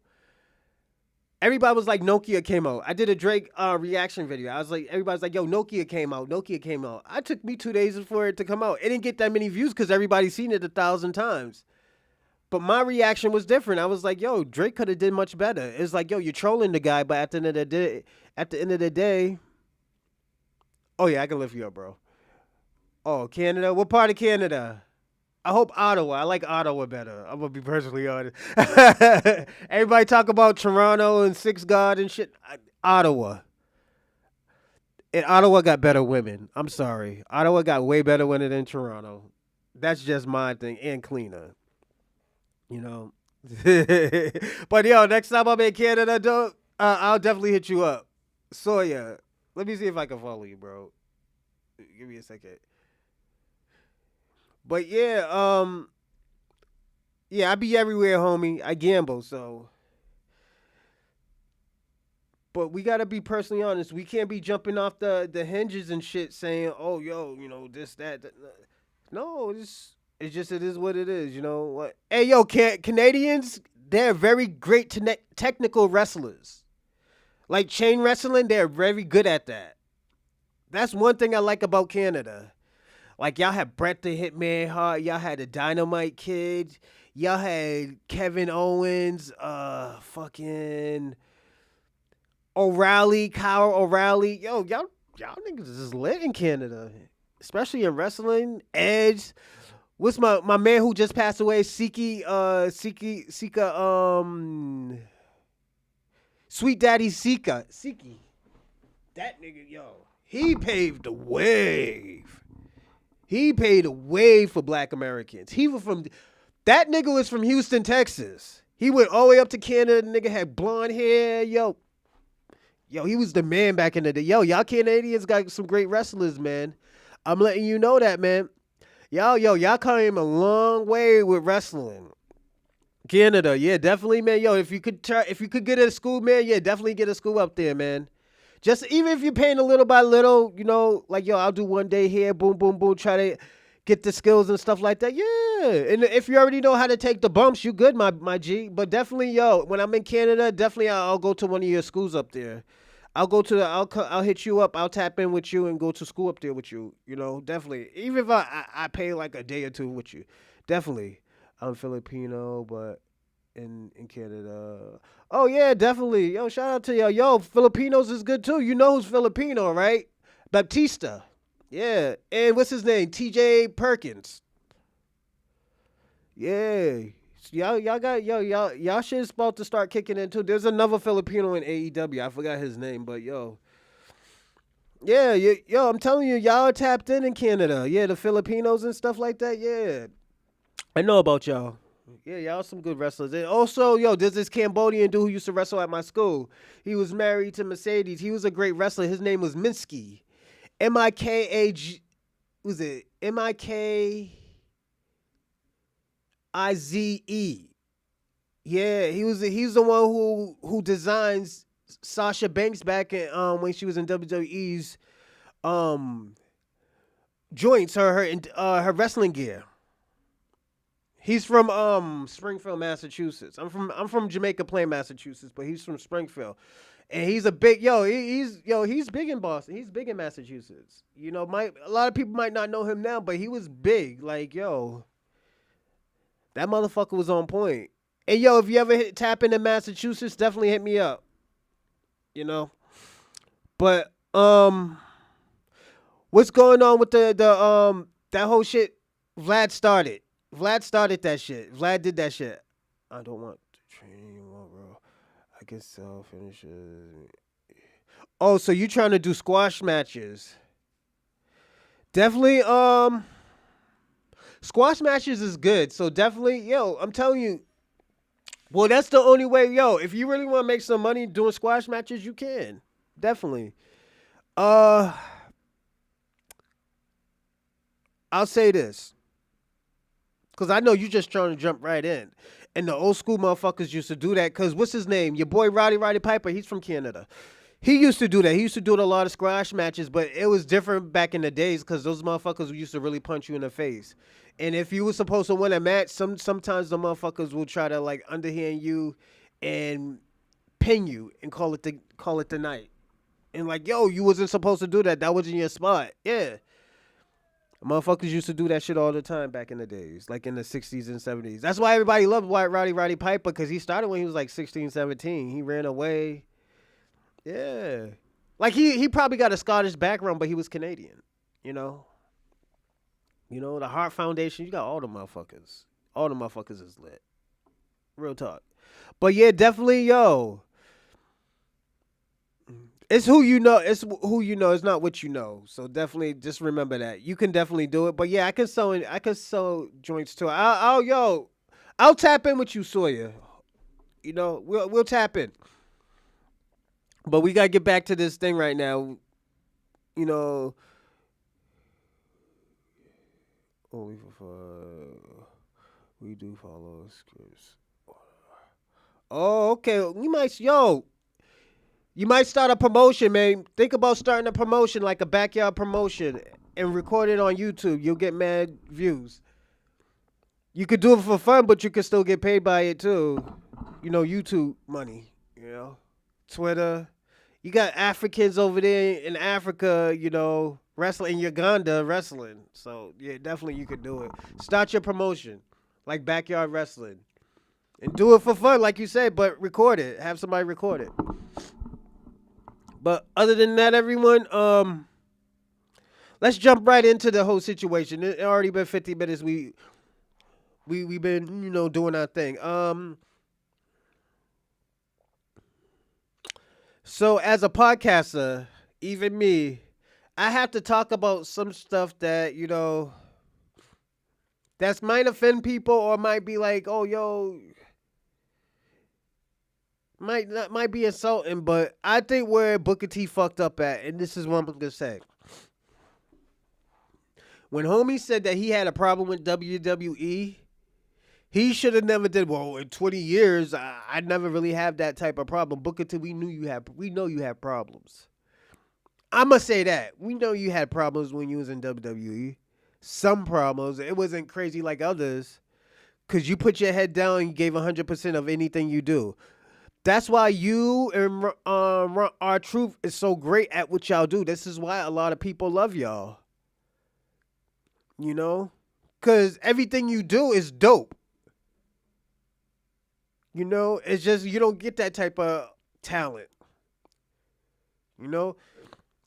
everybody was like, Nokia came out. I did a Drake reaction video. I was like, everybody's like, yo, Nokia came out. Nokia came out. I took me 2 days for it to come out. It didn't get that many views because everybody's seen it 1,000 times. But my reaction was different. I was like, yo, Drake could have did much better. It's like, yo, you're trolling the guy, but at the end of the day, oh yeah, I can lift you up, bro. Oh, Canada? What part of Canada? I hope Ottawa. I like Ottawa better. I'm gonna be personally honest. Everybody talk about Toronto and Six God and shit. Ottawa. And Ottawa got better women. I'm sorry. Ottawa got way better women than Toronto. That's just my thing. And cleaner. You know. But yo, next time I'm in Canada, dog, I'll definitely hit you up. So yeah. Let me see if I can follow you, bro. Give me a second. But yeah, I be everywhere, homie. I gamble, so. But we gotta be personally honest. We can't be jumping off the hinges and shit, saying, "Oh, yo, you know this, that." No, it's just it is what it is. You know what? Hey, yo, Canadians, they're very great technical wrestlers. Like chain wrestling, they're very good at that. That's one thing I like about Canada. Like y'all had Bret the Hitman Hart, y'all had the Dynamite Kid, y'all had Kevin Owens, fucking O'Reilly, Kyle O'Reilly. Yo, y'all niggas is lit in Canada, especially in wrestling. Edge. What's my man who just passed away? Sika, Sweet Daddy Sika. That nigga, yo, he paved the way. He paved the way for black Americans. That nigga was from Houston, Texas. He went all the way up to Canada. The nigga had blonde hair, yo. Yo, he was the man back in the day. Yo, y'all Canadians got some great wrestlers, man. I'm letting you know that, man. Y'all came a long way with wrestling. Canada, yeah, definitely, man. Yo, if you could get a school, man, yeah, definitely get a school up there, man. Just even if you're paying a little by little, you know, like, yo, I'll do one day here, boom, boom, boom, try to get the skills and stuff like that. Yeah. And if you already know how to take the bumps, you good, my G. But definitely, yo, when I'm in Canada, definitely I'll go to one of your schools up there. I'll hit you up. I'll tap in with you and go to school up there with you. You know, definitely. Even if I pay like a day or two with you. Definitely. I'm Filipino, but in Canada. Oh yeah, definitely. Yo, shout out to y'all. Yo, Filipinos is good too. You know who's Filipino, right? Baptista. Yeah. And what's his name? TJ Perkins. Yeah. Y'all shit is about to start kicking in too. There's another Filipino in AEW. I forgot his name, but yo. Yeah, yo, I'm telling you, y'all are tapped in Canada. Yeah, the Filipinos and stuff like that. Yeah. I know about y'all. Yeah, y'all some good wrestlers. And also, yo, there's this Cambodian dude who used to wrestle at my school. He was married to Mercedes. He was a great wrestler. His name was Minsky. M-I-K-A-G. Was it M-I-K-I-Z-E? Yeah, he's the one who designs Sasha Banks back in when she was in WWE's um joints, her wrestling gear. He's from Springfield, Massachusetts. I'm from Jamaica Plain, Massachusetts, but he's from Springfield. And he's a big he's big in Boston. He's big in Massachusetts. A lot of people might not know him now, but he was big. Like, that motherfucker was on point. And if you ever tap into Massachusetts, definitely hit me up. You know? But what's going on with the that whole shit Vlad started? Vlad started that shit. Vlad did that shit. I don't want to train you more, bro. I can sell finishes. Oh, so you trying to do squash matches? Definitely. Squash matches is good. So definitely, I'm telling you. Well, that's the only way, if you really want to make some money doing squash matches, you can. Definitely. I'll say this. Because I know you just trying to jump right in. And the old school motherfuckers used to do that. Because what's his name? Your boy Roddy Piper, he's from Canada. He used to do that. He used to do a lot of squash matches, but it was different back in the days because those motherfuckers used to really punch you in the face. And if you were supposed to win a match, sometimes the motherfuckers will try to like underhand you and pin you and call it the night. And like, you wasn't supposed to do that. That wasn't your spot. Yeah. Motherfuckers used to do that shit all the time back in the days, like in the 60s and 70s. That's why everybody loved Roddy Piper, because he started when he was like 16, 17. He ran away. Yeah. Like he probably got a Scottish background, but he was Canadian, you know? The Heart Foundation, you got all the motherfuckers. All the motherfuckers is lit. Real talk. But yeah, definitely, it's who you know. It's who you know. It's not what you know. So definitely, just remember that. You can definitely do it. But yeah, I can sew joints too. I'll tap in with you, Sawyer. We'll tap in. But we gotta get back to this thing right now. Oh, we do follow scripts. Oh, okay. You might start a promotion, man. Think about starting a promotion, like a backyard promotion, and record it on YouTube. You'll get mad views. You could do it for fun, but you could still get paid by it too. YouTube money. Twitter. You got Africans over there in Africa, wrestling in Uganda wrestling. So yeah, definitely you could do it. Start your promotion, like backyard wrestling, and do it for fun, like you said. But record it. Have somebody record it. But other than that, everyone, let's jump right into the whole situation. It already been 50 minutes. We've been doing our thing. So as a podcaster, even me, I have to talk about some stuff that that might offend people or might be like, might be insulting, but I think where Booker T fucked up at, and this is what I'm gonna say. When homie said that he had a problem with WWE, he should have never did. Well, in 20 years, I never really have that type of problem. Booker T, we know you have problems. I'ma say that. We know you had problems when you was in WWE. Some problems. It wasn't crazy like others. Cause you put your head down and you gave 100% of anything you do. That's why you and R-Truth is so great at what y'all do. This is why a lot of people love y'all. Because everything you do is dope. It's just you don't get that type of talent.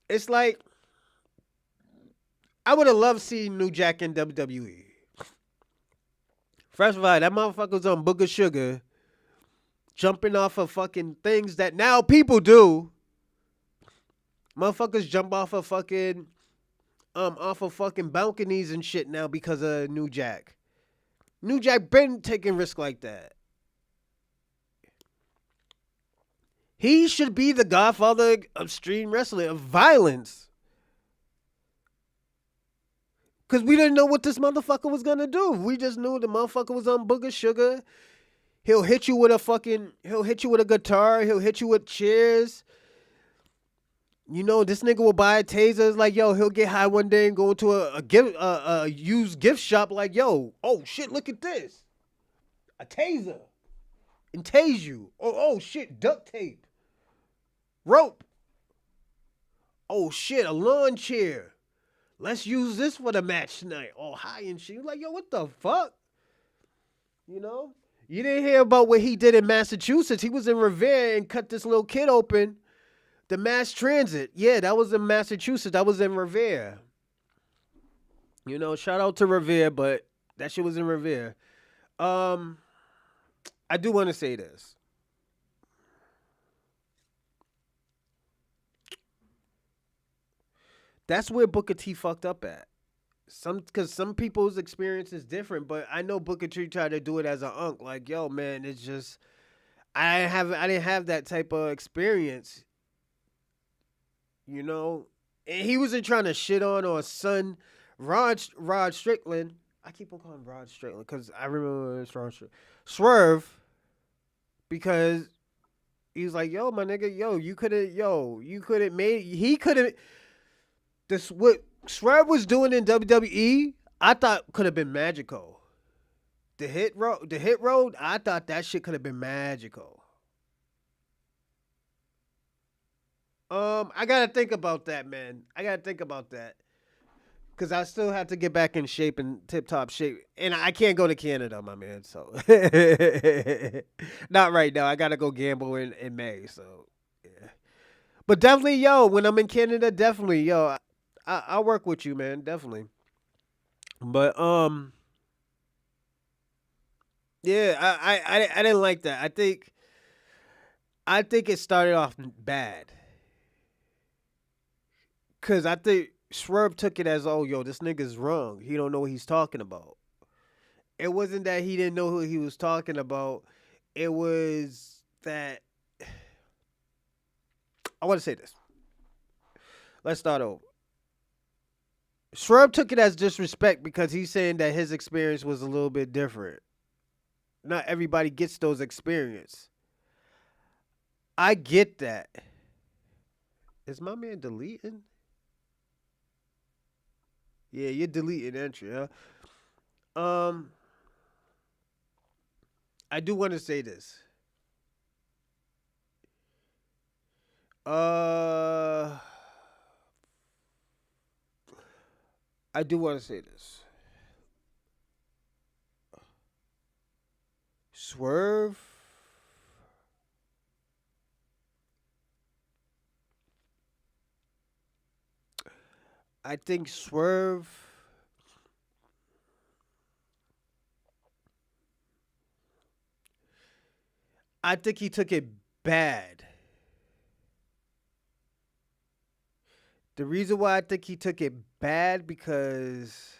It's like, I would have loved seeing New Jack in WWE. First of all, that motherfucker was on Booger Sugar. Jumping off of fucking things that now people do. Motherfuckers jump off of fucking balconies and shit now because of New Jack. New Jack been taking risks like that. He should be the godfather of extreme wrestling, of violence. Because we didn't know what this motherfucker was going to do. We just knew the motherfucker was on Booger Sugar. He'll hit you with a guitar. He'll hit you with chairs. You know, this nigga will buy a taser. It's like, yo, he'll get high one day and go into a used gift shop. Like, yo, oh shit, look at this, a taser, and tase you. Oh shit, duct tape, rope. Oh shit, a lawn chair. Let's use this for the match tonight. All high and shit. You're like, yo, what the fuck? You know, you didn't hear about what he did in Massachusetts. He was in Revere and cut this little kid open. The mass transit. Yeah, that was in Massachusetts. That was in Revere. You know, shout out to Revere, but that shit was in Revere. I do want to say this. That's where Booker T fucked up at. Because some people's experience is different, but I know Booker T tried to do it as an unk. Like, yo, man, it's just I didn't have that type of experience. You know, and he wasn't trying to shit on or son Rod Strickland. I keep on calling him Rod Strickland because I remember it's Rod Strickland. Swerve, because he was like, yo, my nigga, you could have made, he could have, this, what Swerve was doing in WWE, I thought could have been magical. The hit road, I thought that shit could have been magical. I gotta think about that, man. I gotta think about that. Cause I still have to get back in shape and tip top shape. And I can't go to Canada, my man. So not right now. I gotta go gamble in May. So yeah. But definitely, yo, when I'm in Canada, definitely, yo, I'll work with you, man. Definitely. But yeah, I didn't like that. I think it started off bad. Cause I think Swerve took it as, oh, yo, this nigga's wrong. He don't know what he's talking about. It wasn't that he didn't know who he was talking about. It was that I want to say this. Let's start over. Swerve took it as disrespect because he's saying that his experience was a little bit different. Not everybody gets those experience. I get that. Is my man deleting? Yeah, you're deleting entry, huh? Um, I do want to say this. Uh, I do want to say this. Swerve. I think Swerve. I think he took it bad. The reason why I think he took it bad because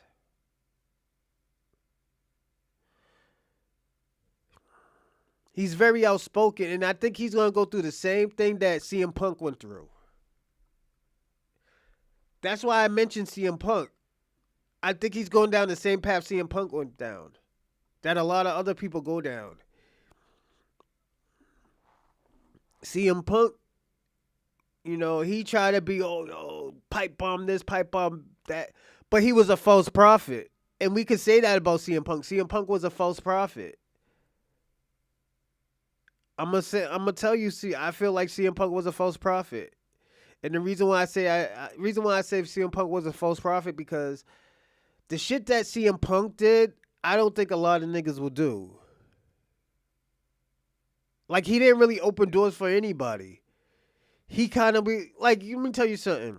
he's very outspoken, and I think he's gonna go through the same thing that CM Punk went through. That's why I mentioned CM Punk. I think he's going down the same path CM Punk went down, that a lot of other people go down. CM Punk, he tried to be, pipe bomb this, pipe bomb that, but he was a false prophet, and we could say that about CM Punk. CM Punk was a false prophet. I'm gonna tell you. See, I feel like CM Punk was a false prophet, and the reason why I say CM Punk was a false prophet because the shit that CM Punk did, I don't think a lot of niggas will do. Like, he didn't really open doors for anybody. He kind of be like, let me tell you something.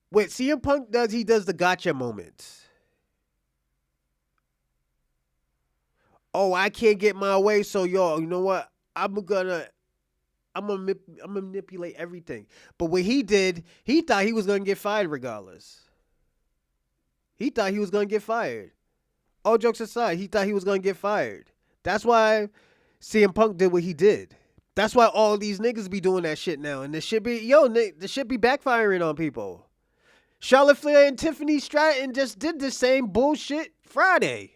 What CM Punk does, he does the gotcha moments. Oh, I can't get my way, so yo, you know what? I'm gonna manipulate everything. But what he did, he thought he was gonna get fired regardless. He thought he was gonna get fired. All jokes aside, he thought he was gonna get fired. That's why CM Punk did what he did. That's why all these niggas be doing that shit now, and this shit be backfiring on people. Charlotte Flair and Tiffany Stratton just did the same bullshit Friday.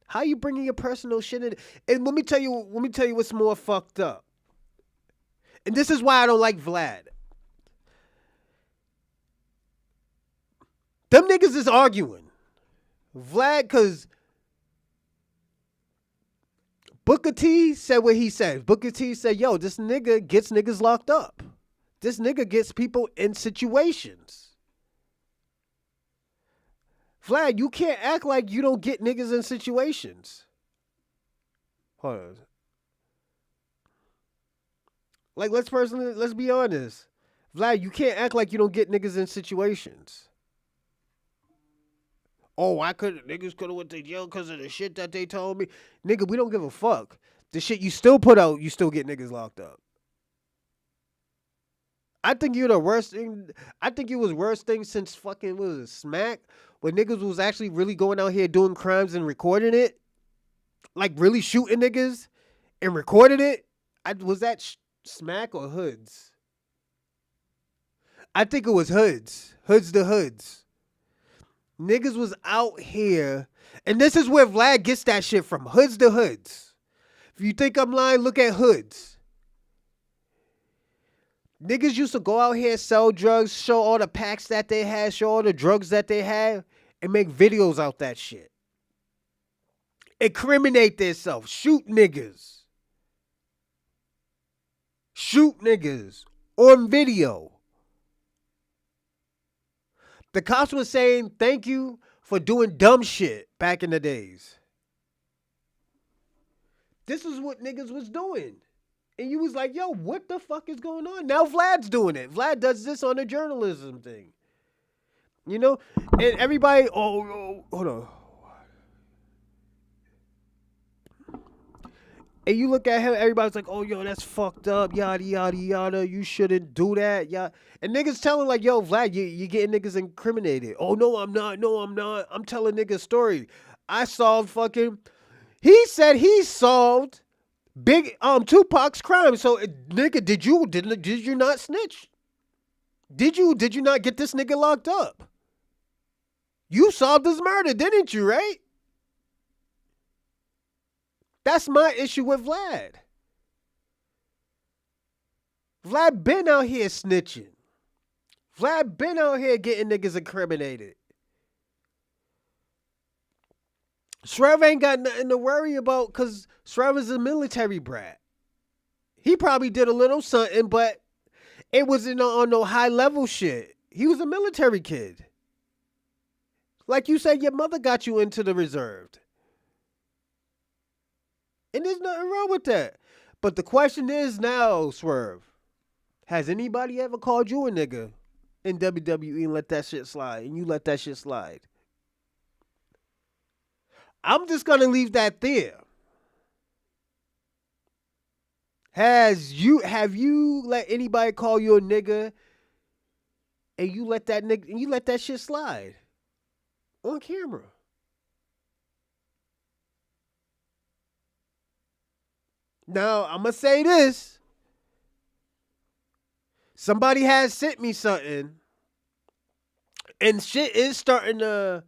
How you bringing your personal shit in? And let me tell you what's more fucked up. And this is why I don't like Vlad. Them niggas is arguing. Vlad, because Booker T said what he said. Booker T said, yo, this nigga gets niggas locked up. This nigga gets people in situations. Vlad, you can't act like you don't get niggas in situations. Hold on. Like, let's be honest. Vlad, you can't act like you don't get niggas in situations. Oh, niggas could have went to jail because of the shit that they told me. Nigga, we don't give a fuck. The shit you still put out, you still get niggas locked up. I think you're the worst thing. I think it was worst thing since fucking, what was it, Smack? When niggas was actually really going out here doing crimes and recording it. Like really shooting niggas and recording it. Was that Smack or Hoods? I think it was Hoods. Hoods the Hoods. Niggas was out here, and this is where Vlad gets that shit from. Hoods to Hoods. If you think I'm lying, look at Hoods. Niggas used to go out here, sell drugs, show all the packs that they had, show all the drugs that they had, and make videos out that shit. Incriminate themselves. Shoot niggas. Shoot niggas on video. The cops were saying thank you for doing dumb shit back in the days. This is what niggas was doing. And you was like, yo, what the fuck is going on? Now Vlad's doing it. Vlad does this on a journalism thing. You know? And everybody, hold on. And you look at him, everybody's like, oh, yo, that's fucked up, yada, yada, yada. You shouldn't do that, yada. And niggas telling like, yo, Vlad, you getting niggas incriminated. Oh, no, I'm not. No, I'm not. I'm telling niggas a story. I solved fucking, he said he solved Big Tupac's crime. So, nigga, did you not snitch? Did you not get this nigga locked up? You solved his murder, didn't you, right? That's my issue with Vlad. Vlad been out here snitching. Vlad been out here getting niggas incriminated. Swrive ain't got nothing to worry about because Swrive is a military brat. He probably did a little something, but it wasn't on no high level shit. He was a military kid. Like you said, your mother got you into the reserved. And there's nothing wrong with that. But the question is now, Swerve, has anybody ever called you a nigga in WWE and let that shit slide? And you let that shit slide? I'm just going to leave that there. Have you let anybody call you a nigga and you let that shit slide on camera? Now, I'm going to say this. Somebody has sent me something. And shit is starting to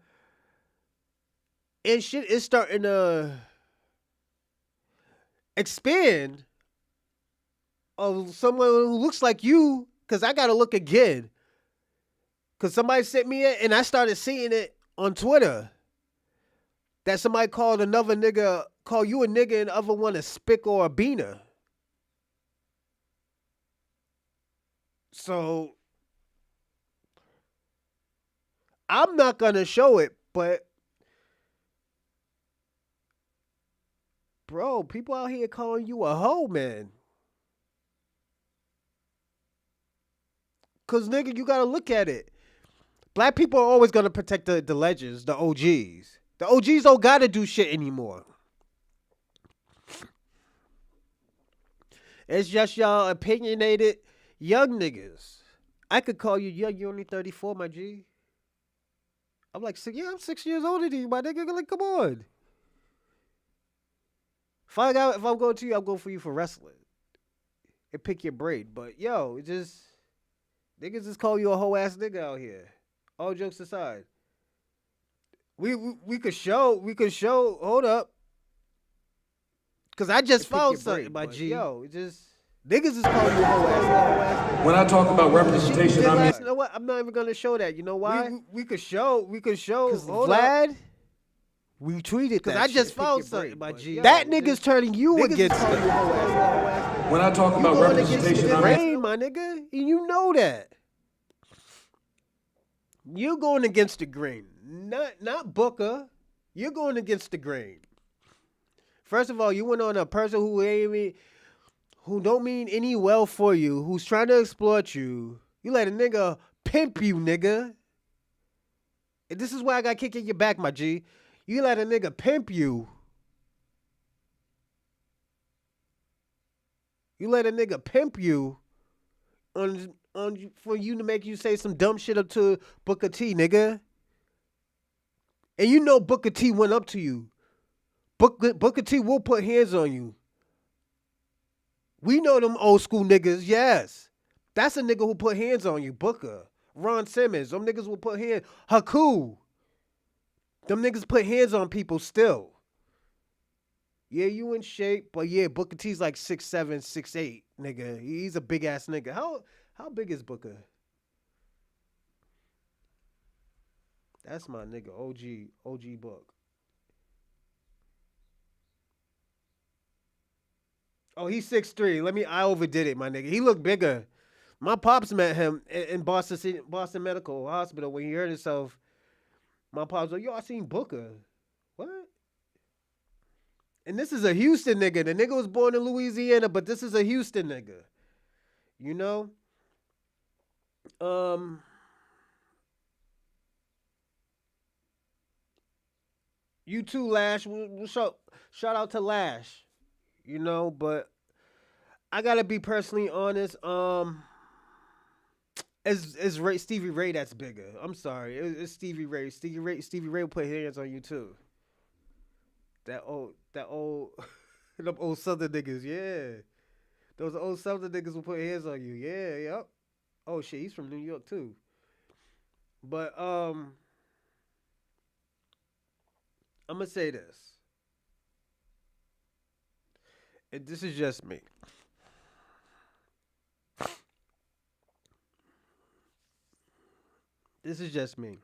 expand of someone who looks like you, because I got to look again. Because somebody sent me it, and I started seeing it on Twitter. That somebody called another nigga, call you a nigga and the other one a spick or a beaner. So, I'm not going to show it, but bro, people out here calling you a hoe, man. Because, nigga, you got to look at it. Black people are always going to protect the legends, the OGs. The OGs don't got to do shit anymore. It's just y'all opinionated young niggas. I could call you young. You're only 34, my G. I'm like, I'm 6 years older than you, my nigga. Like, come on. If I'm going to you, I'm going for you for wrestling. And pick your braid. But, yo, it just, niggas just call you a whole ass nigga out here. All jokes aside. We could show, hold up. Because I just found something, my G. Yo, it just, Niggas is calling you hoe ass. When I talk about representation, I mean. You know what? I'm not even gonna show that. You know why? We could show. Cause Vlad. We tweeted that. Cause I just found something by G. That nigga's turning you against him. When I talk about representation, I mean. My nigga, and you know that. You're going against the grain, not Booker. You're going against the grain. First of all, you went on a person who don't mean any well for you, who's trying to exploit you. You let a nigga pimp you, nigga. And this is why I got kicked in your back, my G. You let a nigga pimp you. You let a nigga pimp you on for you to make you say some dumb shit up to Booker T, nigga. And you know Booker T went up to you. Booker T will put hands on you. We know them old school niggas, yes. That's a nigga who put hands on you, Booker. Ron Simmons, them niggas will put hands. Haku. Them niggas put hands on people still. Yeah, you in shape, but yeah, Booker T's like 6'7", 6'8", nigga. He's a big ass nigga. How big is Booker? That's my nigga, OG Book. Oh, he's 6'3". I overdid it, my nigga. He looked bigger. My pops met him in Boston Medical Hospital when he hurt himself. My pops was like, yo, I seen Booker. What? And this is a Houston nigga. The nigga was born in Louisiana, but this is a Houston nigga. You know? You too, Lash. We'll shout out to Lash. You know, but I gotta be personally honest. It's Stevie Ray that's bigger. I'm sorry, it's Stevie Ray. Stevie Ray will put hands on you too. That old, them old Southern niggas, yeah. Those old Southern niggas will put hands on you, yeah, yep. Oh shit, he's from New York too. But I'm gonna say this. And this is just me. This is just me.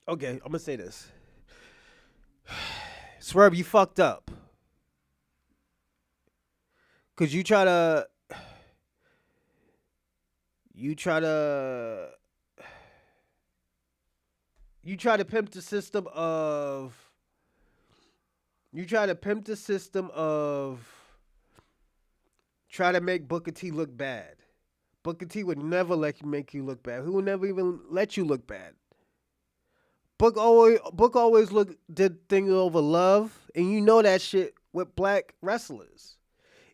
Okay, I'm gonna say this. Swerve, you fucked up. Cause you try to pimp the system of try to make Booker T look bad. Booker T would never make you look bad. He would never even let you look bad. Book always did things over love, and you know that shit with black wrestlers.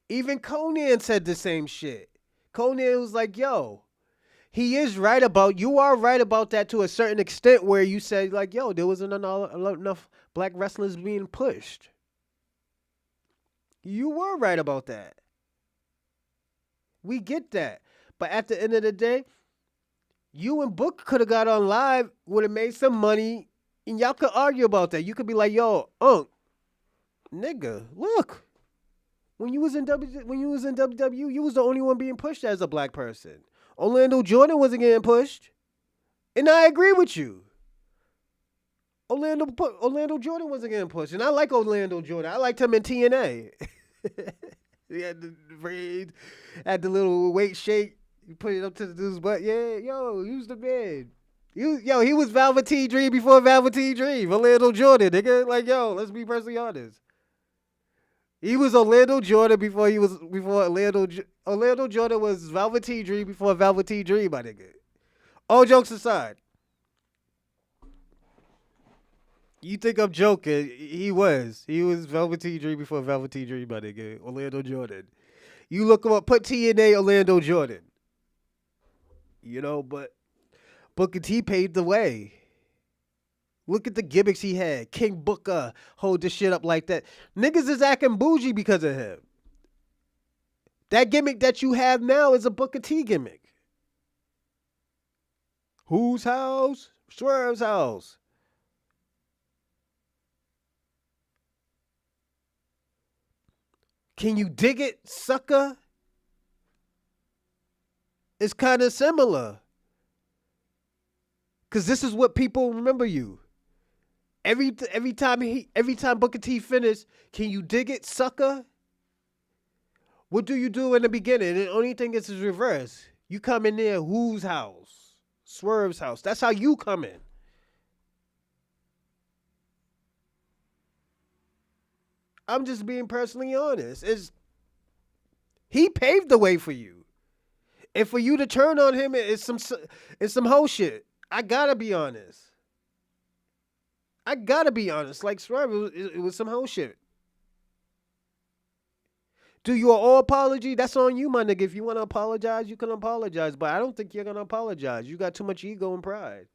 Even Conan said the same shit. Conan was like, yo, you are right about that to a certain extent where you said, like, yo, there wasn't enough black wrestlers being pushed. You were right about that. We get that. But at the end of the day, you and Book could have got on live, would have made some money, and y'all could argue about that. You could be like, yo, nigga, look. When you was in WWE, you was the only one being pushed as a black person. Orlando Jordan wasn't getting pushed. And I agree with you. Orlando Jordan wasn't getting pushed. And I like Orlando Jordan. I liked him in TNA. He had the braid, had the little weight shake. You put it up to the dude's butt. Yeah, yo, he was the man. He was Velveteen Dream before Velveteen Dream. Orlando Jordan, nigga. Like, yo, let's be personally honest. He was Orlando Jordan before Orlando Jordan was Velveteen Dream before Velveteen Dream, my nigga. All jokes aside. You think I'm joking. He was Velveteen Dream before Velveteen Dream, my nigga. Orlando Jordan. You look him up, put TNA Orlando Jordan. You know, but Booker T paved the way. Look at the gimmicks he had. King Booker, hold this shit up like that. Niggas is acting bougie because of him. That gimmick that you have now is a Booker T gimmick. Whose house? Swerve's house. Can you dig it, sucker? It's kind of similar. Cause this is what people remember you. Every time Booker T finished, can you dig it, sucker? What do you do in the beginning? The only thing is reverse. You come in there, whose house? Swerve's house. That's how you come in. I'm just being personally honest. He paved the way for you. And for you to turn on him, it's some whole shit. I gotta be honest. Like Swrive, it was some whole shit. Do you an all apology? That's on you, my nigga. If you want to apologize, you can apologize. But I don't think you're gonna apologize. You got too much ego and pride.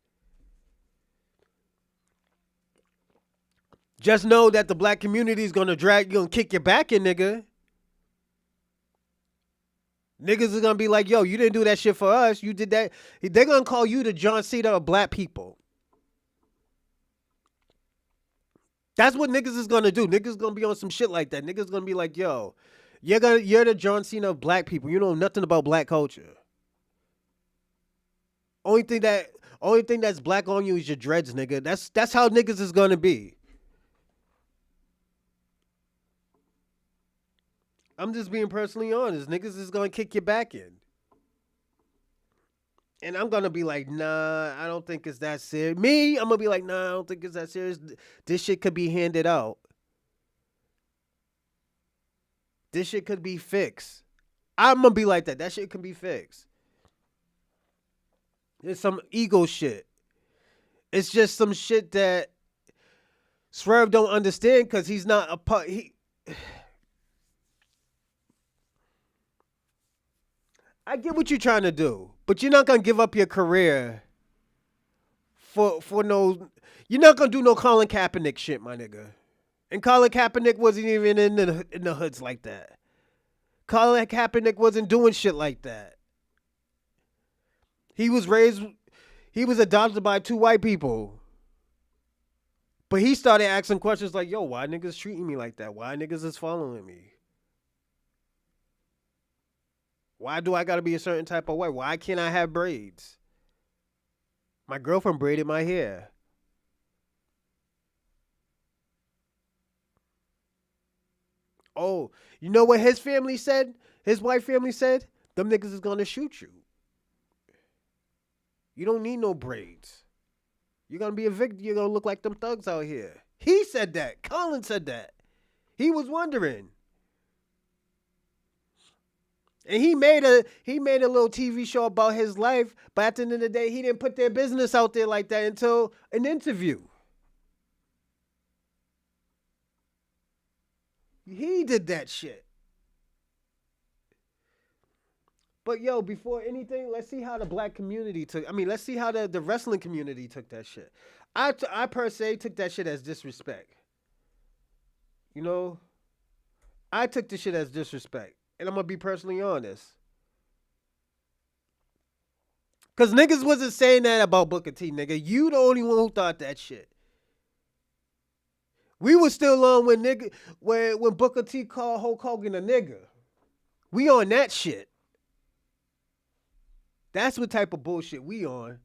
Just know that the black community is gonna kick your back in, nigga. Niggas is gonna be like, yo, you didn't do that shit for us. You did that. They're gonna call you the John Cena of black people. That's what niggas is gonna do. Niggas gonna be on some shit like that. Niggas gonna be like, yo, you're the John Cena of black people. You know nothing about black culture. Only thing that's black on you is your dreads, nigga. That's how niggas is gonna be. I'm just being personally honest. Niggas is gonna kick your back in. And I'm gonna be like, nah, I don't think it's that serious. I'm gonna be like, nah, I don't think it's that serious. This shit could be handed out. This shit could be fixed. I'm gonna be like that. That shit can be fixed. It's some ego shit. It's just some shit that Swerve don't understand because he's not a part. I get what you're trying to do, but you're not gonna give up your career for no. You're not gonna do no Colin Kaepernick shit, my nigga. And Colin Kaepernick wasn't even in the hoods like that. Colin Kaepernick wasn't doing shit like that. He was adopted by 2 white people. But he started asking questions like, yo, why niggas treating me like that? Why niggas is following me? Why do I gotta be a certain type of way? Why can't I have braids? My girlfriend braided my hair. Oh, you know what his family said? His white family said? Them niggas is gonna shoot you. You don't need no braids. You're gonna be a victim. You're gonna look like them thugs out here. He said that. Colin said that. He was wondering. And he made a little TV show about his life, but at the end of the day, he didn't put their business out there like that until an interview. He did that shit. But yo, before anything, let's see how the black community let's see how the wrestling community took that shit. I per se took that shit as disrespect. You know? I took the shit as disrespect. And I'm gonna be personally honest. Cause niggas wasn't saying that about Booker T, nigga. You the only one who thought that shit. We was still on when Booker T called Hulk Hogan a nigga. We on that shit. That's what type of bullshit we on.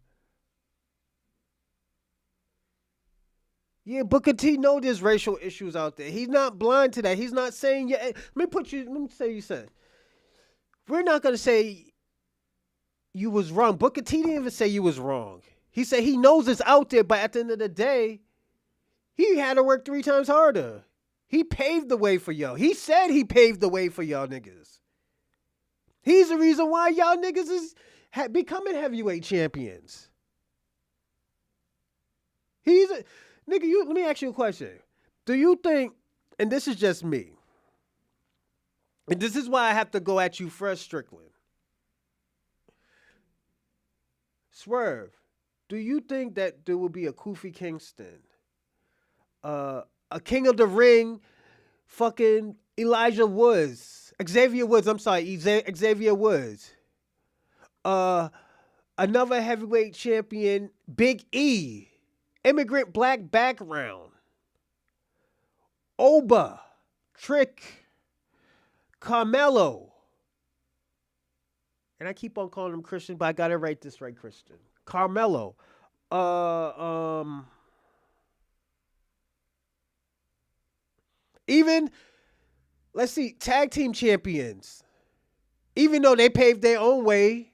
Yeah, Booker T know there's racial issues out there. He's not blind to that. He's not saying, yeah. Let me say you said. We're not gonna say you was wrong. Booker T didn't even say you was wrong. He said he knows it's out there, but at the end of the day, he had to work 3 times harder. He paved the way for y'all. He said he paved the way for y'all niggas. He's the reason why y'all niggas is becoming heavyweight champions. Nigga, let me ask you a question. Do you think, and this is just me, and this is why I have to go at you first, Strickland. Swerve, do you think that there will be a Kofi Kingston, a King of the Ring, fucking Elijah Woods, Xavier Woods. I'm sorry, Xavier Woods. Another heavyweight champion, Big E, immigrant black background. Oba, Trick, Carmelo. And I keep on calling him Christian, but I gotta write this right, Christian. Carmelo. Even, let's see, tag team champions. Even though they paved their own way,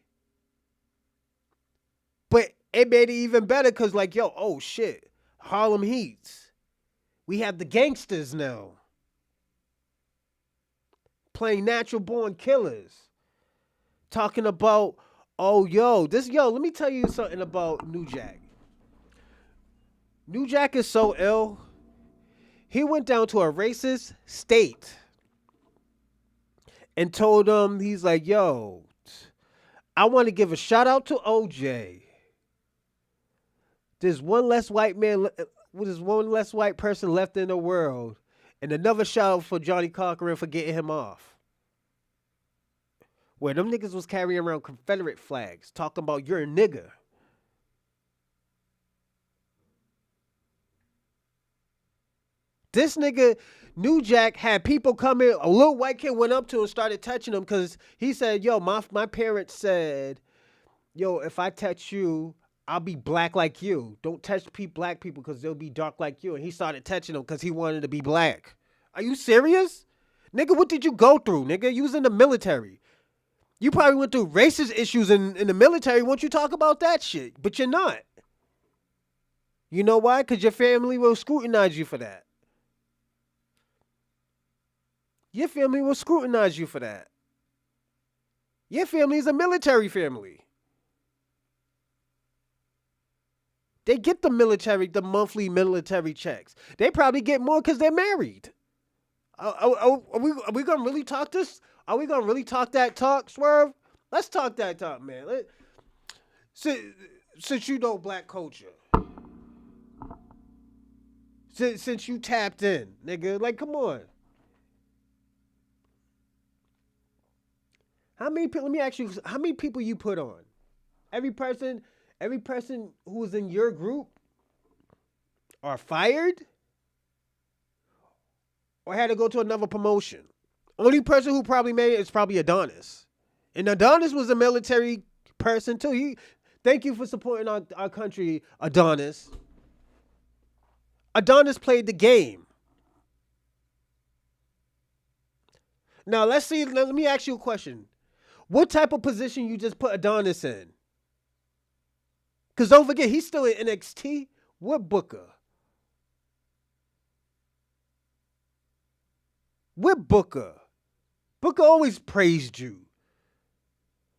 but it made it even better because, like, yo, oh shit, Harlem Heats. We have the gangsters now playing natural born killers. Talking about, oh, let me tell you something about New Jack. New Jack is so ill. He went down to a racist state and told them, he's like, yo, I want to give a shout out to OJ. There's one less white man, there's one less white person left in the world. And another shout out for Johnny Cochran for getting him off. Where them niggas was carrying around Confederate flags, talking about you're a nigga. This nigga, New Jack, had people come in. A little white kid went up to him and started touching him because he said, yo, my parents said, yo, if I touch you, I'll be black like you. Don't touch black people because they'll be dark like you. And he started touching him because he wanted to be black. Are you serious? Nigga, what did you go through, nigga? You was in the military. You probably went through racist issues in the military. Won't you talk about that shit? But you're not. You know why? Because your family will scrutinize you for that. Your family will scrutinize you for that. Your family is a military family. They get the monthly military checks. They probably get more because they're married. Are we gonna really talk this? Are we gonna really talk that talk, Swerve? Let's talk that talk, man. Since you know black culture, since you tapped in, nigga, like, come on. How many people? Let me ask you, how many people you put on? Every person who was in your group are fired or had to go to another promotion. Only person who probably made it is probably Adonis. And Adonis was a military person too. Thank you for supporting our country, Adonis. Adonis played the game. Now let me ask you a question. What type of position you just put Adonis in? Because don't forget, he's still in NXT. What Booker? What Booker? Booker always praised you.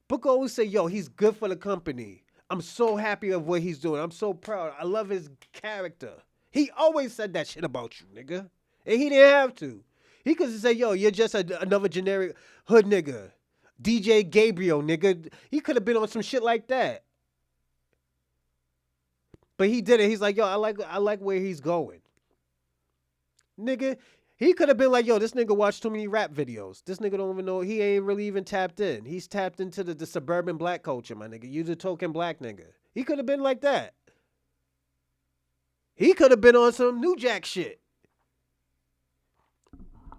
Booker always say, yo, he's good for the company. I'm so happy of what he's doing. I'm so proud. I love his character. He always said that shit about you, nigga. And he didn't have to. He could say, yo, you're just another generic hood nigga. DJ Gabriel, nigga. He could have been on some shit like that. But he did it. He's like, yo, I like where he's going. Nigga, he could have been like, yo, this nigga watched too many rap videos. This nigga don't even know. He ain't really even tapped in. He's tapped into the suburban black culture, my nigga. You the token black nigga. He could have been like that. He could have been on some New Jack shit.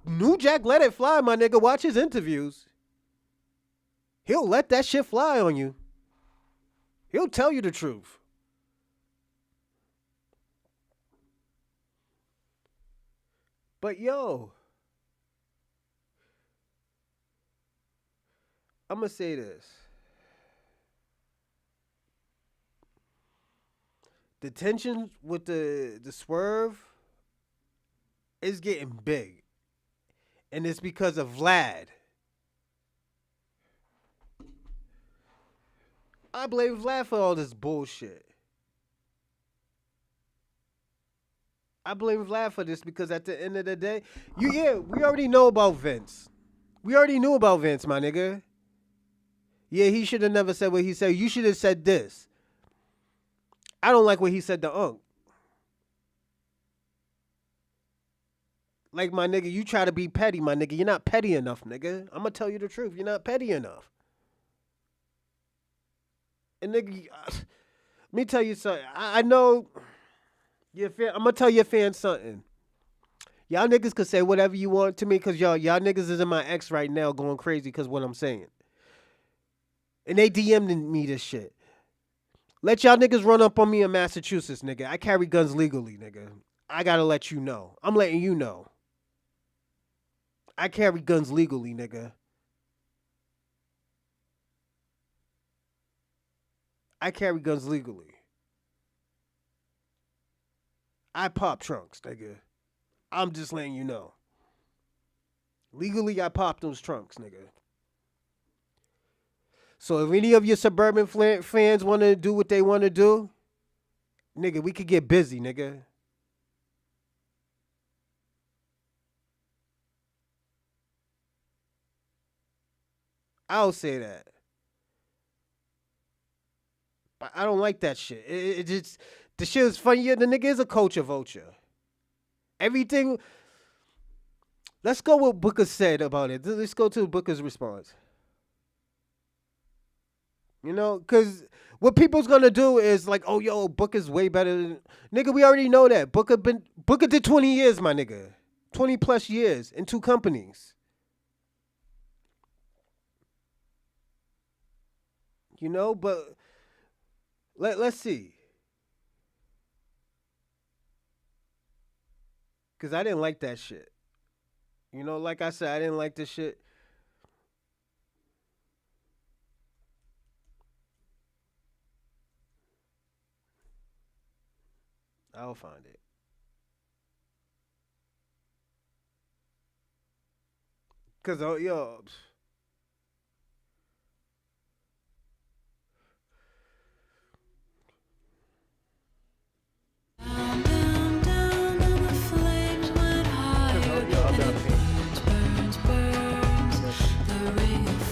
New Jack let it fly, my nigga. Watch his interviews. He'll let that shit fly on you. He'll tell you the truth. But yo, I'm going to say this. The tension with the Swerve is getting big. And it's because of Vlad. I blame Vlad for all this bullshit. I blame Vlad for this because at the end of the day, we already know about Vince. We already knew about Vince, my nigga. Yeah, he should have never said what he said. You should have said this. I don't like what he said to Unc. Like, my nigga, you try to be petty, my nigga. You're not petty enough, nigga. I'm going to tell you the truth. You're not petty enough. And, nigga, let me tell you something. I know your fan. I'm going to tell your fans something. Y'all niggas could say whatever you want to me because y'all niggas is in my ex right now going crazy because what I'm saying. And they DM'd me this shit. Let y'all niggas run up on me in Massachusetts, nigga. I carry guns legally, nigga. I gotta let you know. I'm letting you know. I carry guns legally, nigga. I carry guns legally. I pop trunks, nigga. I'm just letting you know. Legally, I pop those trunks, nigga. So if any of your suburban fans want to do what they want to do, nigga, we could get busy, nigga. I'll say that. But I don't like that shit. It just, the shit is funny. The nigga is a culture vulture. Everything. Let's go what Booker said about it. Let's go to Booker's response. You know, because what people's gonna do is like, oh, yo, Booker's way better than nigga. We already know that Booker did 20 years, my nigga, 20 plus years in 2 companies. You know, but let's see, because I didn't like that shit. You know, like I said, I didn't like this shit. I'll find it. Cause yo,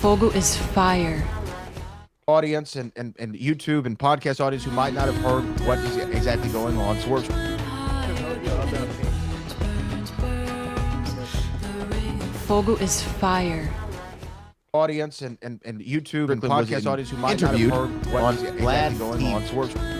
Fogo is fire. Audience and YouTube and podcast audience who might not have heard what is exactly going on. Swrive Fogo is fire. Audience and YouTube and podcast audience who might not have heard what is exactly going on. Swrive.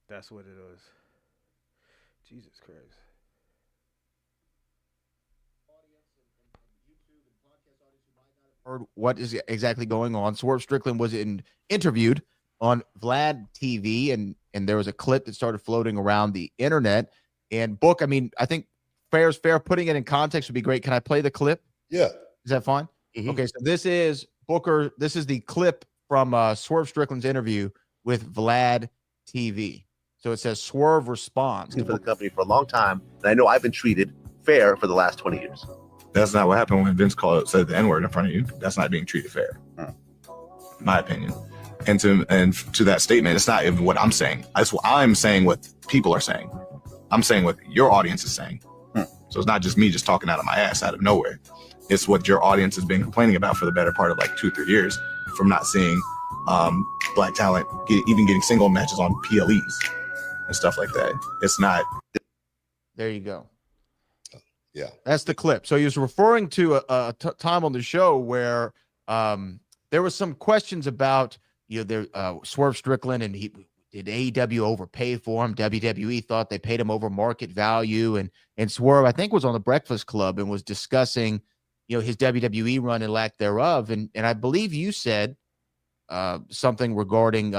That's what it was. Jesus Christ. Heard what is exactly going on. Swrive Strickland was interviewed on Vlad TV, and there was a clip that started floating around the internet. And Book, I mean, I think fair is fair. Putting it in context would be great. Can I play the clip? Yeah. Is that fine? Mm-hmm. Okay, so this is Booker. This is the clip from Swrive Strickland's interview with Vlad TV. So it says Swrive responds. For the company for a long time, and I know I've been treated fair for the last 20 years. That's not what happened when Vince said the N-word in front of you. That's not being treated fair, in my opinion. And to that statement, it's not even what I'm saying. I'm saying what people are saying. I'm saying what your audience is saying. So it's not just me just talking out of my ass out of nowhere. It's what your audience has been complaining about for the better part of like 2-3 years from not seeing black talent even getting single matches on PLEs and stuff like that. It's not. There you go. Yeah, that's the clip. So he was referring to a time on the show where there was some questions about Swrive Strickland, and did AEW overpay for him? WWE thought they paid him over market value, and Swrive, I think, was on the Breakfast Club and was discussing his WWE run and lack thereof, and I believe you said something regarding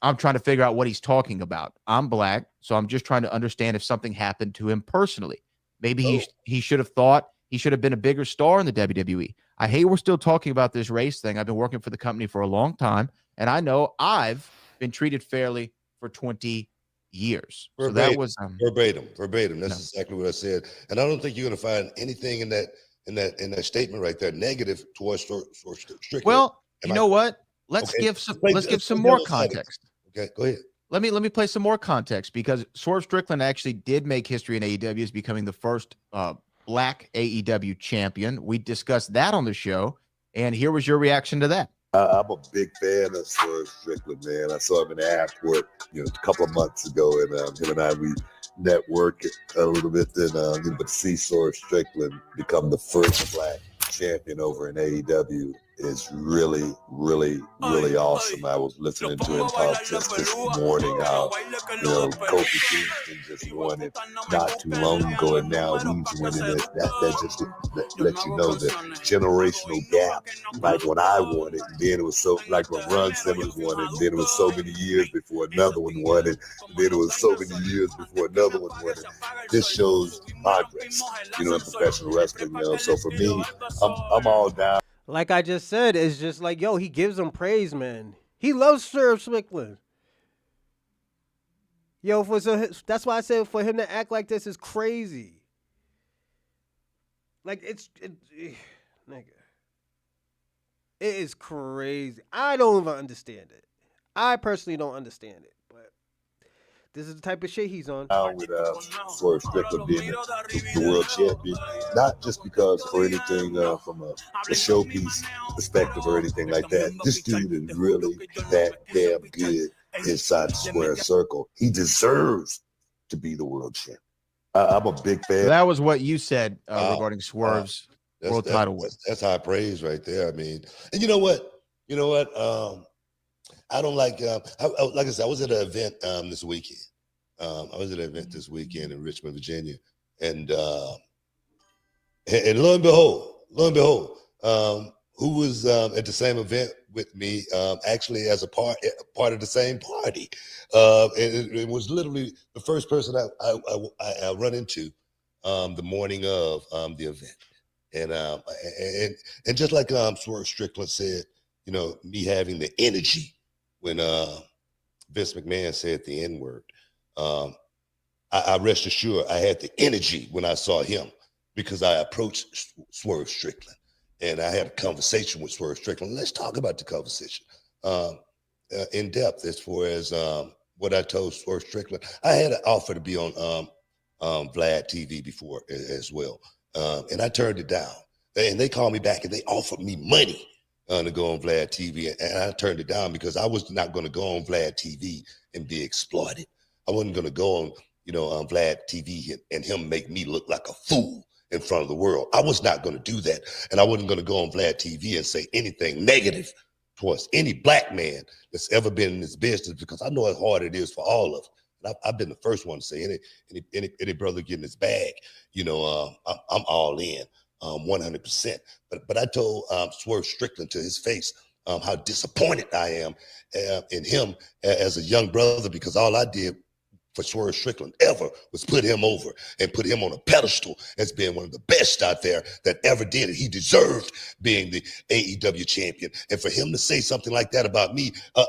I'm trying to figure out what he's talking about. I'm black, so I'm just trying to understand if something happened to him personally. Maybe he should have thought he should have been a bigger star in the WWE. I hate we're still talking about this race thing. I've been working for the company for a long time, and I know I've been treated fairly for 20 years. Verbatim, so that was verbatim. That's exactly what I said. And I don't think you're going to find anything in that statement right there negative towards Strickland. Well, you know what? Let's give some more context. Okay, go ahead. Let me play some more context, because Swrive Strickland actually did make history in AEW as becoming the first black AEW champion. We discussed that on the show, And here was your reaction to that. I'm a big fan of Swrive Strickland, man. I saw him in the airport, a couple of months ago, and him and I, we networked a little bit. Then, but to see Swrive Strickland become the first Black champion over in AEW is really, really, really awesome. I was listening to him talk just this morning how, Kofi Kingston just won it not too long ago, and now he's winning it. That just lets you know the generational gap. Like when I won it, and then it was so, like when Ron Simmons won it, and then it was so many years before another one won it, and then it was so many years before another one won it. This shows progress, in professional wrestling. So for me, I'm all down. Like I just said, it's just like, yo, he gives him praise, man. He loves Swrive Strickland. Yo, that's why I said for him to act like this is crazy. Like, nigga. It is crazy. I don't even understand it. I personally don't understand it, but this is the type of shit he's on. With Swrive Strickland being the world champion, not just because for anything from a showpiece perspective or anything like that. This dude is really that damn good inside the square circle. He deserves to be the world champion. I'm a big fan. That was what you said regarding Swerve's world title win. That's high praise right there. I mean, and you know what? I don't like. Like I said, I was at an event this weekend. I was at an event this weekend in Richmond, Virginia, and lo and behold, who was at the same event with me, actually as a part of the same party, and it was literally the first person I run into the morning of the event, and just like Swrive Strickland said, me having the energy when Vince McMahon said the N-word. I rest assured I had the energy when I saw him because I approached Swrive Strickland and I had a conversation with Swrive Strickland. Let's talk about the conversation in depth as far as what I told Swrive Strickland. I had an offer to be on Vlad TV before as well, and I turned it down. And they called me back and they offered me money to go on Vlad TV, and I turned it down because I was not going to go on Vlad TV and be exploited. I wasn't going to go on, on Vlad TV and him make me look like a fool in front of the world. I was not going to do that, and I wasn't going to go on Vlad TV and say anything negative towards any Black man that's ever been in this business because I know how hard it is for all of them. I've been the first one to say any brother getting his bag, I'm all in. 100%. But I told Swrive Strickland to his face how disappointed I am in him as a young brother because all I did for Swrive Strickland ever was put him over and put him on a pedestal as being one of the best out there that ever did it. He deserved being the AEW champion. And for him to say something like that about me, I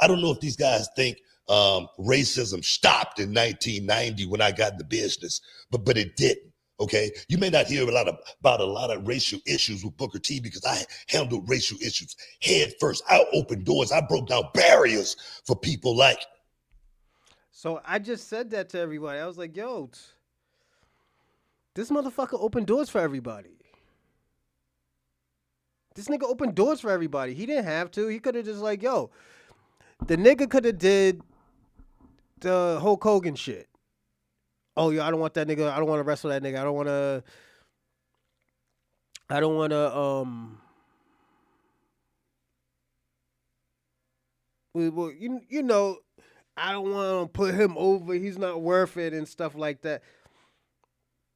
don't know if these guys think racism stopped in 1990 when I got in the business, but it didn't. Okay, you may not hear about a lot of racial issues with Booker T because I handled racial issues head first. I opened doors. I broke down barriers for people like. So I just said that to everybody. I was like, yo, this motherfucker opened doors for everybody. This nigga opened doors for everybody. He didn't have to. He could have just like, yo, the nigga could have did the Hulk Hogan shit. Oh, yo, I don't want that nigga. I don't want to wrestle that nigga. I don't want to. Well, I don't want to put him over. He's not worth it and stuff like that.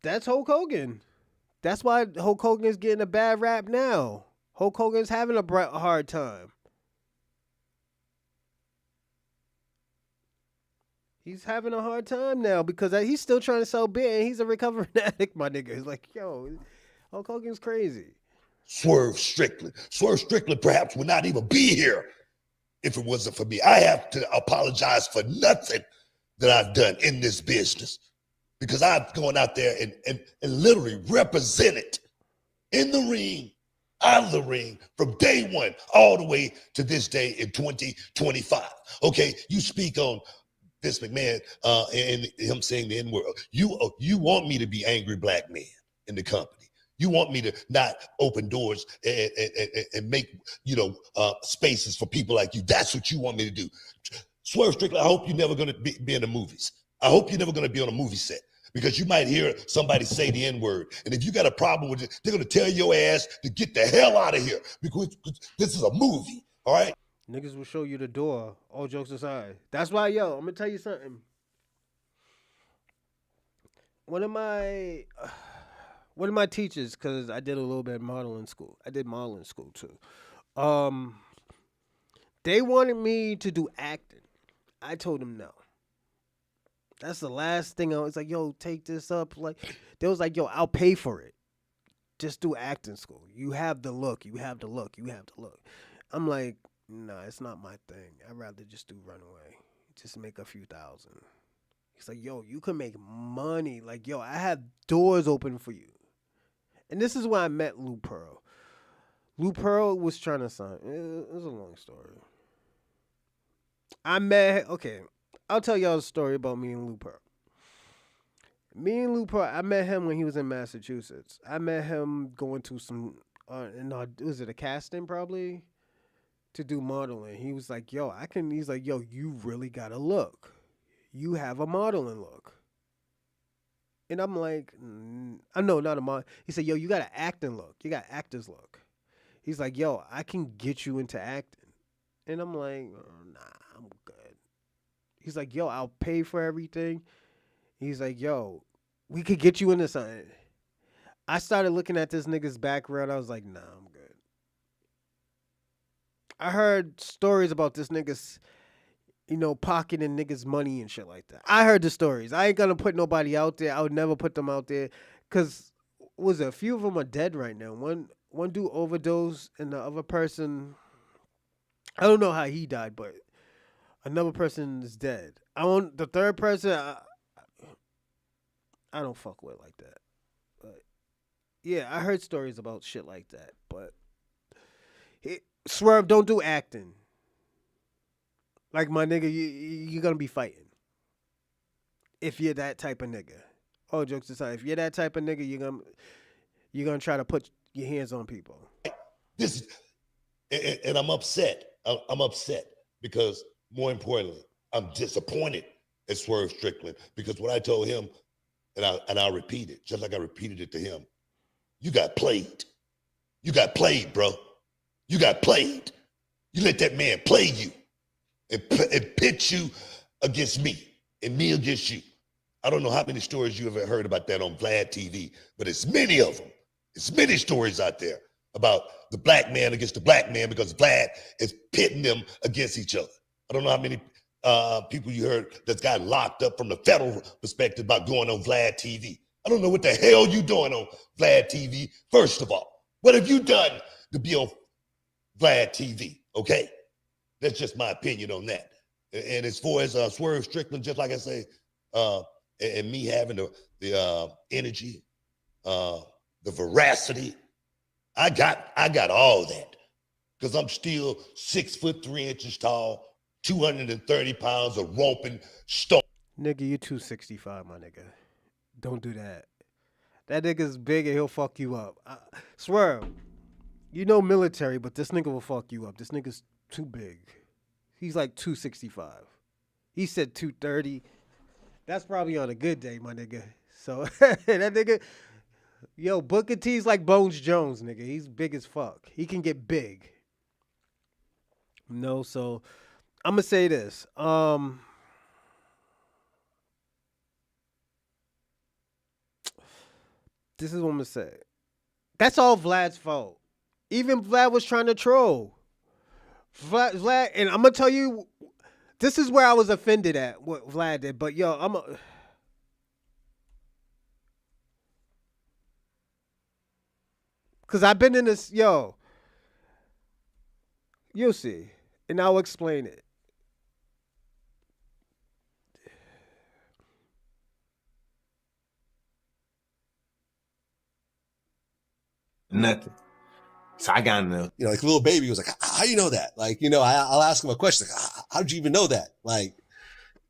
That's Hulk Hogan. That's why Hulk Hogan is getting a bad rap now. Hulk Hogan's having a hard time. He's having a hard time now because he's still trying to sell beer and he's a recovering addict, my nigga. He's like, yo, Hulk Hogan's crazy. Swrive Strickland perhaps would not even be here if it wasn't for me. I have to apologize for nothing that I've done in this business because I've gone out there and literally represented in the ring, out of the ring, from day one all the way to this day in 2025. Okay, you speak on Vince McMahon and him saying the N-word. You want me to be angry Black man in the company. You want me to not open doors and make, spaces for people like you. That's what you want me to do. Swrive Strickland, I hope you're never going to be in the movies. I hope you're never going to be on a movie set because you might hear somebody say the N-word. And if you got a problem with it, they're going to tell your ass to get the hell out of here because this is a movie, all right? Niggas will show you the door, all jokes aside. That's why, I'm going to tell you something. One of my teachers, because I did a little bit of modeling school. I did modeling school, too. They wanted me to do acting. I told them no. That's the last thing I was like, yo, take this up. Like, they was like, yo, I'll pay for it. Just do acting school. You have the look. You have the look. You have the look. I'm like, nah, it's not my thing. I'd rather just do Runaway. Just make a few thousand. He's like, yo, you can make money. Like, yo, I have doors open for you. And this is where I met Lou Pearl. Lou Pearl was trying to sign. It was a long story. I'll tell y'all a story about me and Lou Pearl. I met him when he was in Massachusetts. I met him going to some, was it a casting probably? To do modeling. He was like, he's like, yo, you really got a look. You have a modeling look. And I'm like, I know, not a model. He said, yo, you got an acting look. You got actor's look. He's like, yo, I can get you into acting. And I'm like, nah, I'm good. He's like, yo, I'll pay for everything. He's like, yo, we could get you into something. I started looking at this nigga's background. I was like, nah, I'm good. I heard stories about this nigga's, pocketing niggas' money and shit like that. I heard the stories. I ain't gonna put nobody out there. I would never put them out there. Cause a few of them are dead right now. One dude overdosed and the other person, I don't know how he died, but another person is dead. The third person, I don't fuck with like that. But yeah, I heard stories about shit like that. But Swerve, don't do acting. Like my nigga, you're gonna be fighting. If you're that type of nigga. All jokes aside, if you're that type of nigga, you're gonna try to put your hands on people. And I'm upset. I'm upset because more importantly, I'm disappointed at Swrive Strickland because what I told him, and I'll repeat it, just like I repeated it to him. You got played. You got played, bro. You got played. You let that man play you and pit you against me and me against you. I don't know how many stories you ever heard about that on Vlad TV, but it's many of them. It's many stories out there about the black man against the black man because Vlad is pitting them against each other. I don't know how many people you heard that's got locked up from the federal perspective about going on Vlad TV. I don't know what the hell you doing on Vlad TV, first of all. What have you done to be on Vlad TV, okay? That's just my opinion on that. And as far as Swrive Strickland, just like I say, and me having the energy, the veracity, I got all that because I'm still 6'3" tall, 230 pounds of romping stone. Nigga, you 265, my nigga. Don't do that. That nigga's big and he'll fuck you up. Swerve, military, but this nigga will fuck you up. This nigga's too big. He's like 265. He said 230. That's probably on a good day, my nigga. So that nigga, Booker T's like Bones Jones, nigga. He's big as fuck. He can get big. So I'm gonna say this. This is what I'm gonna say. That's all Vlad's fault. Even Vlad was trying to troll. Vlad, and I'm gonna tell you, this is where I was offended at what Vlad did. But because I've been in this, you'll see, and I'll explain it. Nothing. So I got in the, like little baby was like, how you know that? Like, I'll ask him a question. Like, how did you even know that? Like,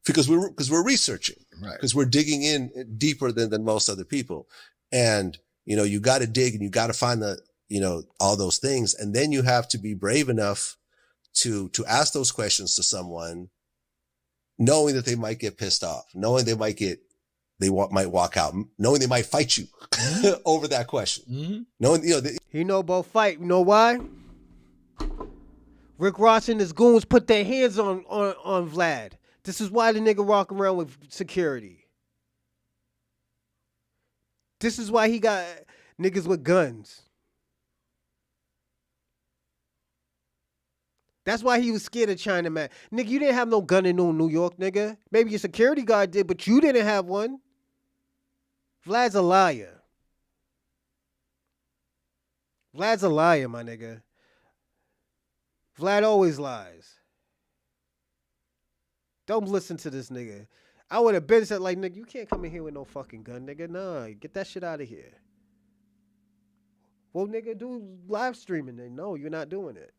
because we're researching, right? Because we're digging in deeper than most other people. And You know, you got to dig and you got to find the, you know, all those things. And then you have to be brave enough to ask those questions to someone, knowing that they might get pissed off, knowing they might walk out, knowing they might fight you over that question. Knowing, you know, he know about fight. You know why? Rick Ross and his goons put their hands on Vlad. This is why the nigga walk around with security. This is why he got niggas with guns. That's why he was scared of China, man. Nigga, you didn't have no gun in New York, nigga. Maybe your security guard did, but you didn't have one. Vlad's a liar. Vlad's a liar, my nigga. Vlad always lies. Don't listen to this nigga. I would have been said, like, nigga, you can't come in here with no fucking gun, nigga. Nah, get that shit out of here. Well, nigga, do live streaming then. No, you're not doing it.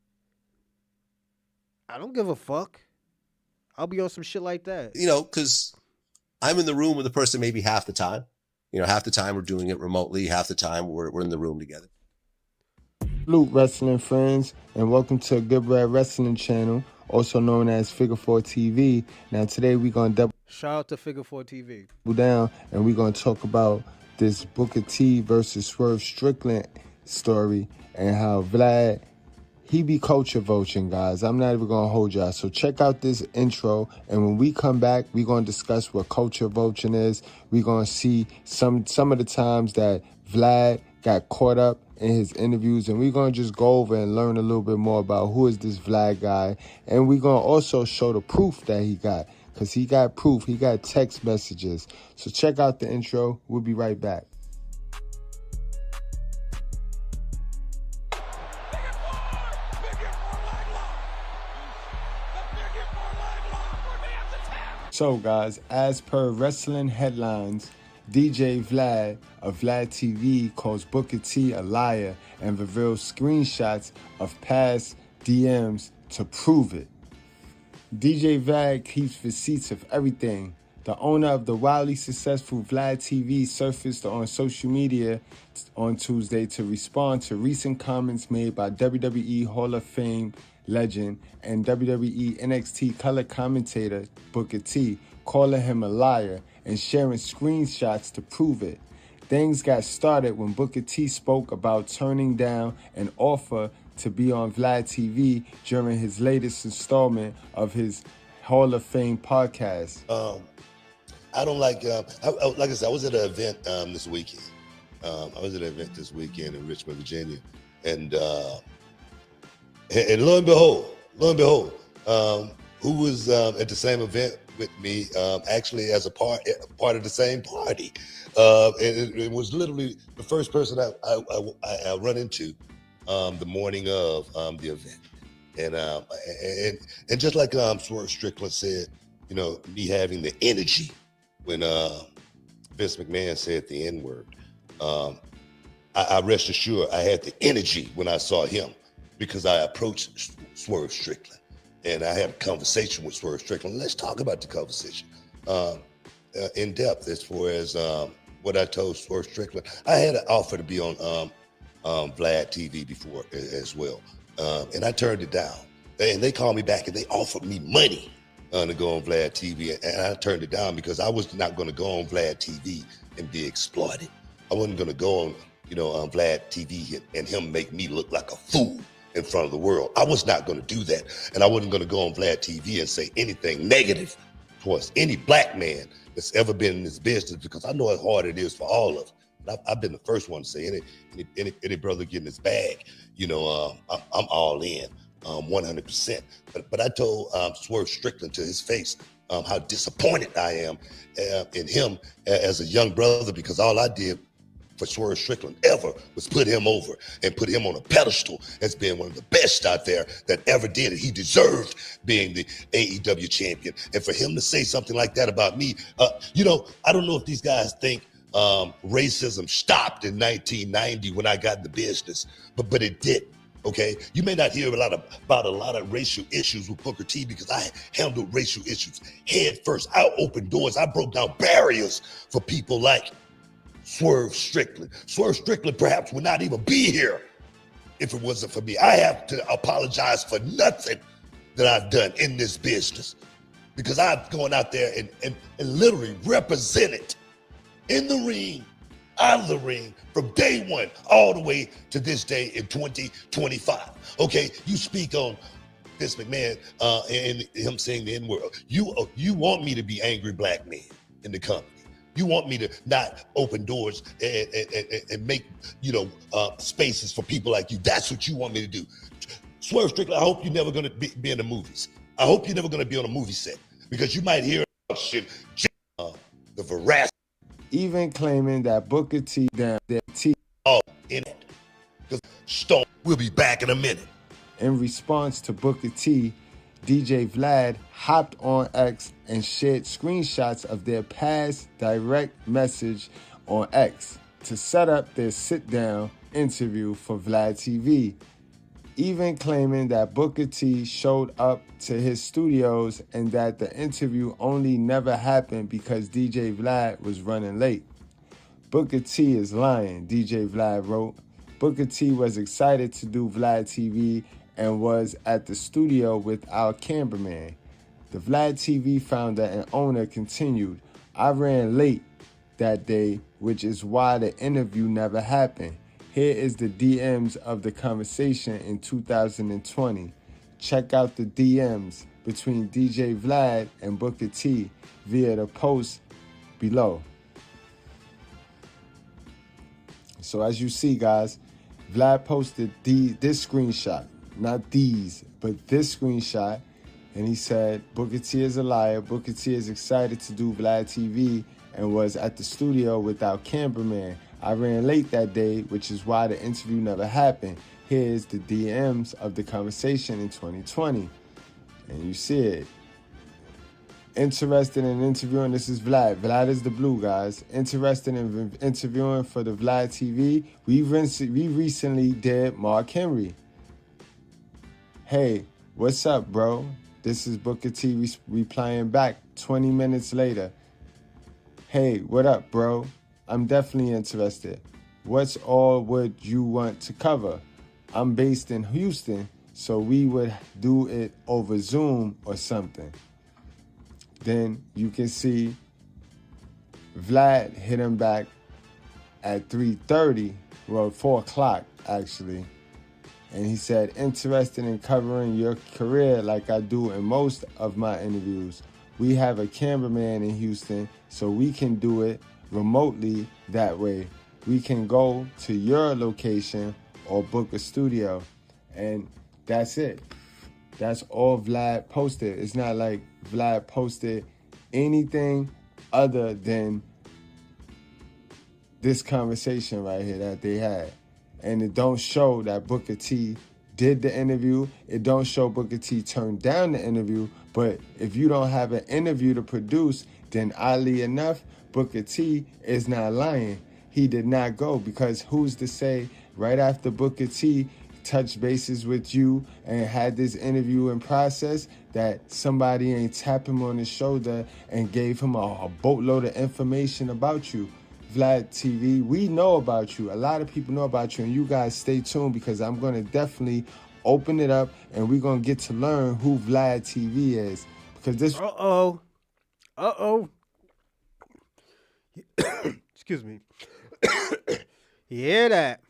I don't give a fuck. I'll be on some shit like that. You know, because I'm in the room with the person maybe half the time. You know, half the time we're doing it remotely. Half the time we're in the room together. Salute, wrestling friends, and welcome to Good Red Wrestling Channel, also known as Figure 4 TV. Now, today we're going to double Shout out to Figure 4 TV. down, and we're going to talk about this Booker T versus Swrive Strickland story and how Vlad, he be culture vulturing, guys. I'm not even going to hold y'all. So check out this intro, and when we come back, we're going to discuss what culture vulturing is. We're going to see some of the times that Vlad got caught up in his interviews, and we're going to just go over and learn a little bit more about who is this Vlad guy, and we're going to also show the proof that he got, because he got proof. He got text messages. So check out the intro. We'll be right back. So guys, as per wrestling headlines, DJ Vlad of Vlad TV calls Booker T a liar and reveals screenshots of past DMs to prove it. DJ Vlad keeps receipts of everything. The owner of the wildly successful Vlad TV surfaced on social media on Tuesday to respond to recent comments made by WWE Hall of Fame legend and WWE NXT color commentator Booker T, calling him a liar and sharing screenshots to prove it. Things got started when Booker T spoke about turning down an offer to be on Vlad TV during his latest installment of his Hall of Fame podcast. I don't like I said, I was at an event this weekend. I was at an event this weekend in Richmond, Virginia, and lo and behold, who was at the same event with me, actually as a part of the same party, and it was literally the first person I run into the morning of the event, and just like Swrive Strickland said, you know, me having the energy when Vince McMahon said the N-word, I rest assured I had the energy when I saw him, because I approached Swrive Strickland and I had a conversation with Swrive Strickland. Let's talk about the conversation in depth as far as what I told Swrive Strickland. I had an offer to be on Vlad TV before as well, and I turned it down. And they called me back and they offered me money to go on Vlad TV, and I turned it down because I was not going to go on Vlad TV and be exploited. I wasn't going to go on, you know, on Vlad TV and him make me look like a fool in front of the world. I was not going to do that, and I wasn't going to go on Vlad TV and say anything negative towards any black man that's ever been in this business, because I know how hard it is for all of them. I've been the first one to say any brother getting his bag, you know, I'm all in. 100%. But I told Swrive Strickland to his face how disappointed I am in him as a young brother, because all I did for Swrive Strickland ever was put him over and put him on a pedestal as being one of the best out there that ever did it. He deserved being the AEW champion. And for him to say something like that about me, you know, I don't know if these guys think racism stopped in 1990 when I got in the business, but it did. Okay, you may not hear about a lot of racial issues with Booker T, because I handled racial issues head first. I opened doors. I broke down barriers for people like Swrive Strickland. Swrive Strickland perhaps would not even be here if it wasn't for me. I have to apologize for nothing that I've done in this business because I've gone out there and literally represented in the ring, out of the ring, from day one all the way to this day in 2025. Okay, you speak on Vince McMahon and him saying the N-word. You want me to be angry black men in the company. You want me to not open doors and make, spaces for people like you. That's what you want me to do. Swrive Strickland, I hope you're never going to be in the movies. I hope you're never going to be on a movie set because you might hear shit, the veracity. Even claiming that Booker T down their T in it. Because Stone will be back in a minute. In response to Booker T, DJ Vlad hopped on X and shared screenshots of their past direct message on X to set up their sit-down interview for Vlad TV, even claiming that Booker T showed up to his studios and that the interview only never happened because DJ Vlad was running late. Booker T is lying, DJ Vlad wrote. Booker T was excited to do Vlad TV and was at the studio with our cameraman. The Vlad TV founder and owner continued, I ran late that day, which is why the interview never happened. Here is the DMs of the conversation in 2020. Check out the DMs between DJ Vlad and Booker T via the post below. So as you see, guys, Vlad posted this screenshot. Not these, but this screenshot. And he said, Booker T is a liar. Booker T is excited to do Vlad TV and was at the studio with our cameraman. I ran late that day, which is why the interview never happened. Here's the DMs of the conversation in 2020. And you see it. Interested in interviewing, this is Vlad. Vlad is the blue, guys. Interested in interviewing for the Vlad TV, we recently did Mark Henry. Hey, what's up, bro? This is Booker T replying back 20 minutes later. Hey, what up, bro? I'm definitely interested. What's all would you want to cover? I'm based in Houston, so we would do it over Zoom or something. Then you can see Vlad hit him back at 3:30, well, 4 o'clock actually. And he said, interested in covering your career like I do in most of my interviews. We have a cameraman in Houston, so we can do it remotely that way. We can go to your location or book a studio. And that's it. That's all Vlad posted. It's not like Vlad posted anything other than this conversation right here that they had. And it don't show that Booker T did the interview. It don't show Booker T turned down the interview. But if you don't have an interview to produce, then oddly enough, Booker T is not lying. He did not go because who's to say right after Booker T touched bases with you and had this interview in process that somebody ain't tap him on the shoulder and gave him a boatload of information about you. Vlad TV, we know about you. A lot of people know about you, and you guys stay tuned because I'm going to definitely open it up and we're going to get to learn who Vlad TV is. Because this... Excuse me. You hear that?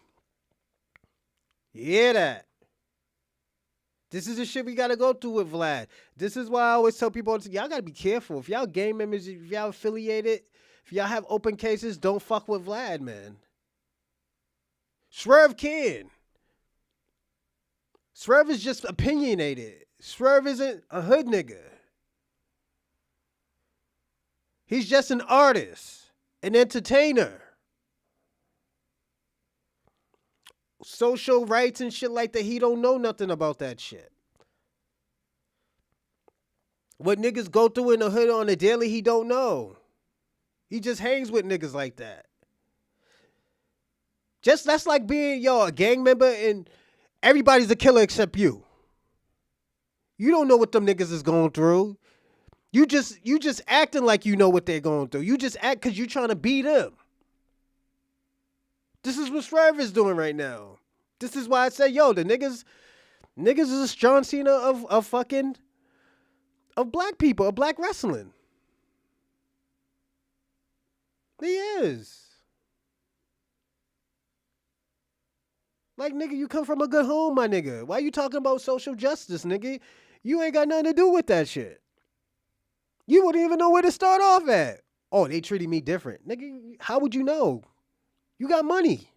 You hear that? This is the shit we got to go through with Vlad. This is why I always tell people, y'all got to be careful. If y'all gang members, if y'all affiliated, if y'all have open cases, don't fuck with Vlad, man. Swerve can. Swerve is just opinionated. Swerve isn't a hood nigga. He's just an artist, an entertainer. Social rights and shit like that, he don't know nothing about that shit. What niggas go through in the hood on a daily, he don't know. He just hangs with niggas like that. Just that's like being, a gang member and everybody's a killer except you. You don't know what them niggas is going through. You just acting like you know what they're going through. You just act because you trying to beat them. This is what Swrive is doing right now. This is why I say, yo, the niggas is a John Cena of black people, of black wrestling. He is. Like, nigga, you come from a good home, my nigga. Why you talking about social justice, nigga? You ain't got nothing to do with that shit. You wouldn't even know where to start off at. Oh, they treated me different. Nigga, how would you know? You got money.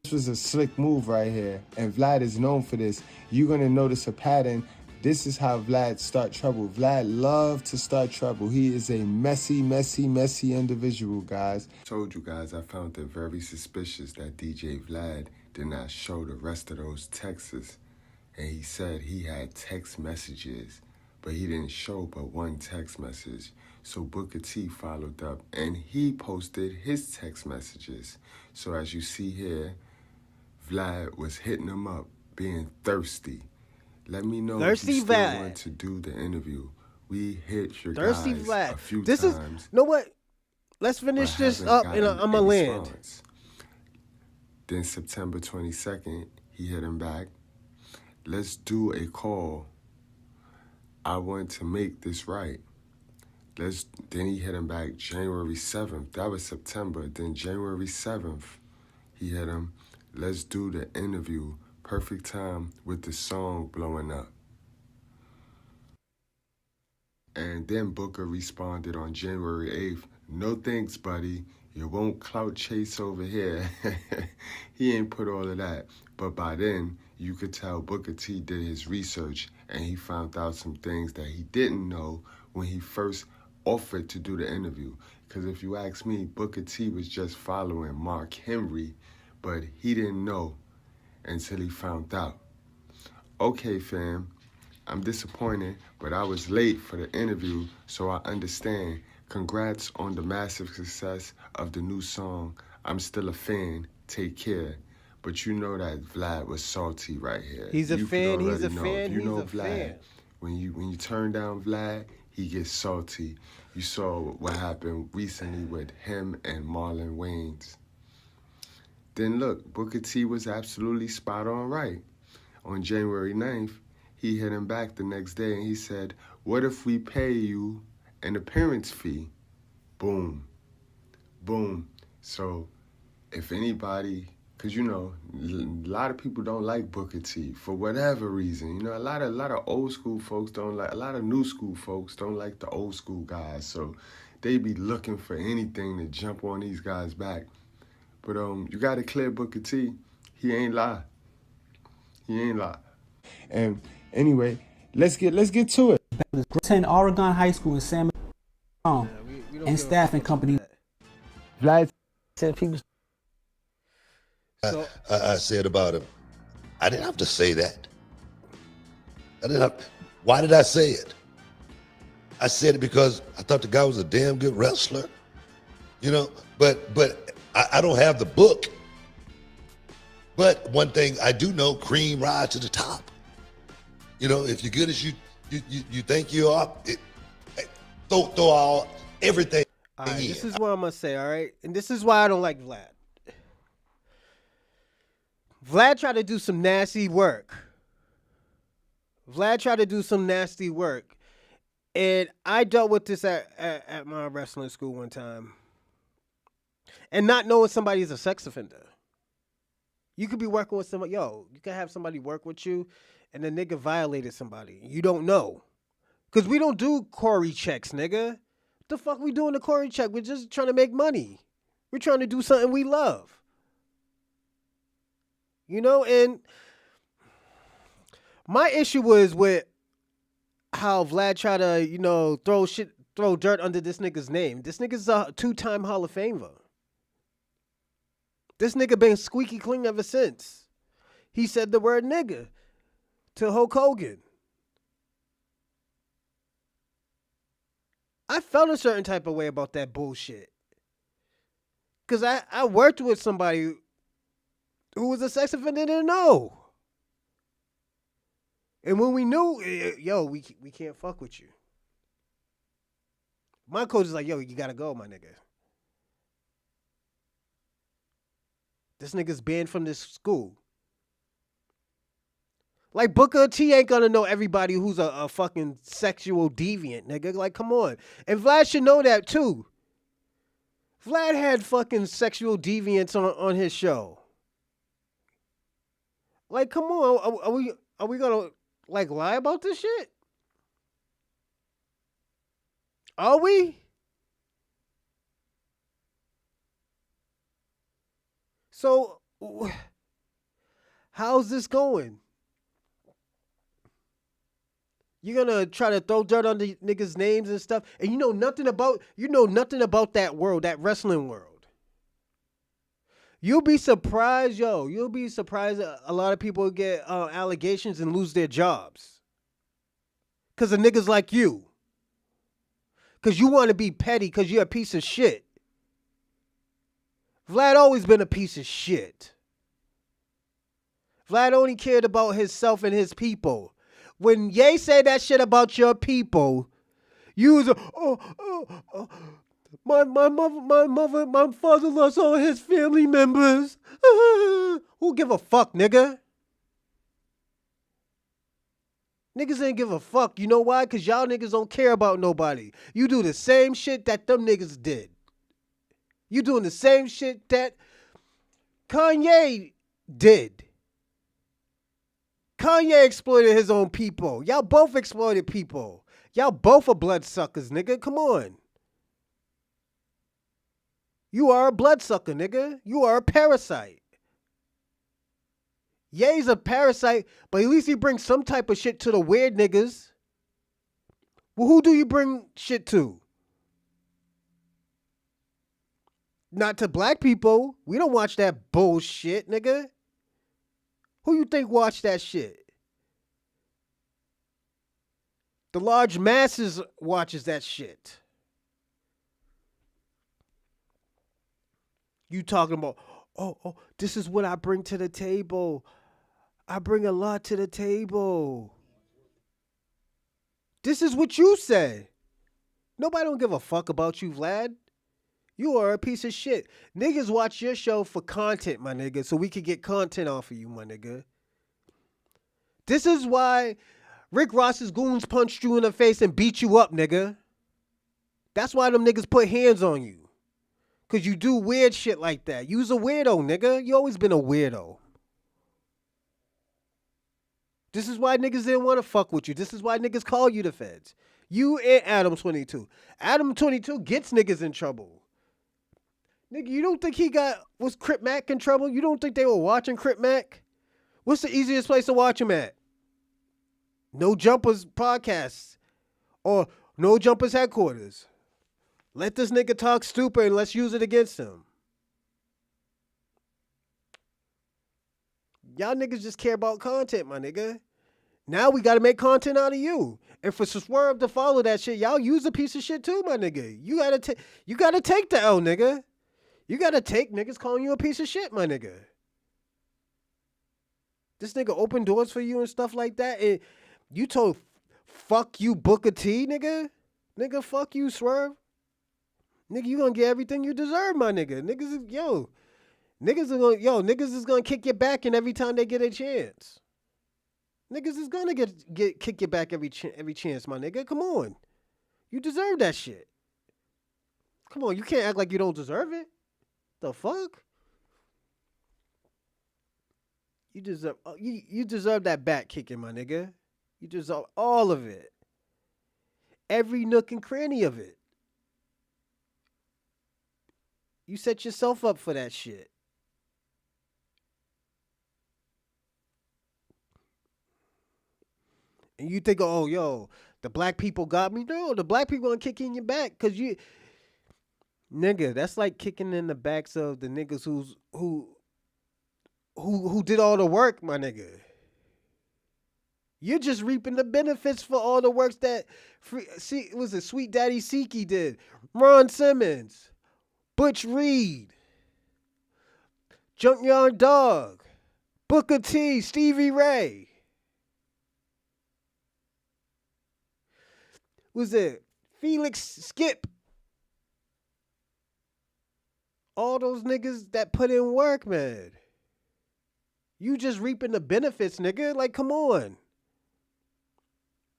This was a slick move right here, and Vlad is known for this. You're going to notice a pattern. This is how Vlad start trouble. Vlad loved to start trouble. He is a messy individual, guys. Told you guys I found it very suspicious that DJ Vlad did not show the rest of those texts. And he said he had text messages, but he didn't show but one text message. So Booker T followed up and he posted his text messages. So as you see here, Vlad was hitting him up, being thirsty. Let me know Thirsty if you still Vlad. want to do the interview. We hit your Thirsty guys Vlad. a few This times. is, you know what? Let's finish but this haven't up and gotten I'm a going to land. response. Then September 22nd, he hit him back. Let's do a call. I want to make this right. Then he hit him back January 7th. That was September. Then January 7th, he hit him. Let's do the interview. Perfect time with the song blowing up. And then Booker responded on January 8th. No thanks, buddy. You won't clout chase over here. He ain't put all of that. But by then, you could tell Booker T did his research and he found out some things that he didn't know when he first offered to do the interview. Because if you ask me, Booker T was just following Mark Henry, but he didn't know until he found out. Okay, fam, I'm disappointed, but I was late for the interview, so I understand. Congrats on the massive success of the new song. I'm still a fan. Take care. But you know that Vlad was salty right here. He's a You fan, could he's a already know. fan, If you he's know a Vlad, fan. when you turn down Vlad, he gets salty. You saw what happened recently with him and Marlon Wayans. Then look, Booker T was absolutely spot on right. On January 9th, he hit him back the next day and he said, what if we pay you an appearance fee? Boom. Boom. So if anybody, because you know, a lot of people don't like Booker T for whatever reason. You know, a lot of old school folks don't like, a lot of new school folks don't like the old school guys. So they be looking for anything to jump on these guys' back. But you got to clear Booker T. He ain't lie. He ain't lie. And anyway, let's get to it. Attend Oregon High School in San Antonio and staffing company. Vlad said people. I said about him, I didn't have to say that. Why did I say it? I said it because I thought the guy was a damn good wrestler, you know, but I don't have the book. But one thing I do know, cream rise to the top. You know, if you're good as you think you are, throw all everything. All right, this is what I'm going to say, all right? And this is why I don't like Vlad. Vlad tried to do some nasty work. And I dealt with this at my wrestling school one time. And not knowing somebody's a sex offender. You could be working with somebody, you could have somebody work with you and the nigga violated somebody. You don't know. Because we don't do Corey checks, nigga. What the fuck we doing the Corey check? We're just trying to make money. We're trying to do something we love. You know, and my issue was with how Vlad tried to, throw dirt under this nigga's name. This nigga's a 2-time Hall of Famer. This nigga been squeaky clean ever since. He said the word nigga to Hulk Hogan. I felt a certain type of way about that bullshit. Because I worked with somebody who was a sex offender and didn't know. And when we knew, we can't fuck with you. My coach is like, you got to go, my nigga. This nigga's banned from this school. Like Booker T ain't gonna know everybody who's a fucking sexual deviant, nigga. Like, come on. And Vlad should know that too. Vlad had fucking sexual deviants on his show. Like, come on. Are we gonna like lie about this shit? Are we? So, how's this going? You're gonna try to throw dirt on the niggas' names and stuff, and you know nothing about that world, that wrestling world. You'll be surprised, You'll be surprised a lot of people get allegations and lose their jobs because of niggas like you. Because you want to be petty because you're a piece of shit. Vlad always been a piece of shit. Vlad only cared about himself and his people. When Ye said that shit about your people, you was my father lost all his family members. Who give a fuck, nigga? Niggas ain't give a fuck. You know why? Because y'all niggas don't care about nobody. You do the same shit that them niggas did. You doing the same shit that Kanye did. Kanye exploited his own people. Y'all both exploited people. Y'all both are bloodsuckers, nigga. Come on. You are a bloodsucker, nigga. You are a parasite. Ye's a parasite, but at least he brings some type of shit to the weird niggas. Well, who do you bring shit to? Not to black people. We don't watch that bullshit, nigga. Who you think watch that shit? The large masses watches that shit. You talking about, oh, this is what I bring to the table. I bring a lot to the table. This is what you say. Nobody don't give a fuck about you, Vlad. You are a piece of shit. Niggas watch your show for content, my nigga, so we can get content off of you, my nigga. This is why Rick Ross's goons punched you in the face and beat you up, nigga. That's why them niggas put hands on you. Because you do weird shit like that. You's a weirdo, nigga. You always been a weirdo. This is why niggas didn't want to fuck with you. This is why niggas call you the feds. You and Adam 22. Adam 22 gets niggas in trouble. Nigga, you don't think was Crip Mac in trouble? You don't think they were watching Crip Mac? What's the easiest place to watch him at? No Jumpers podcast or No Jumpers headquarters. Let this nigga talk stupid and let's use it against him. Y'all niggas just care about content, my nigga. Now we gotta make content out of you. And for Swrive to follow that shit, y'all use a piece of shit too, my nigga. You gotta take the L, nigga. You gotta take niggas calling you a piece of shit, my nigga. This nigga opened doors for you and stuff like that. And you told, fuck you, Booker T, nigga. Nigga, fuck you, Swrive. Nigga, you gonna get everything you deserve, my nigga. Niggas is gonna kick your back in every time they get a chance. Niggas is gonna kick your back every chance, my nigga. Come on. You deserve that shit. Come on, you can't act like you don't deserve it. The fuck? You deserve that back kicking, my nigga. You deserve all of it. Every nook and cranny of it. You set yourself up for that shit. And you think, oh, yo, the black people got me. No, the black people gonna kick in your back because you, nigga. That's like kicking in the backs of the niggas who did all the work, my nigga. You're just reaping the benefits for all the works that, was it Sweet Daddy Siki did, Ron Simmons, Butch Reed, Junkyard Dog, Booker T, Stevie Ray. Was it Felix Skip? all those niggas that put in work, man. You just reaping the benefits, nigga. Like, come on.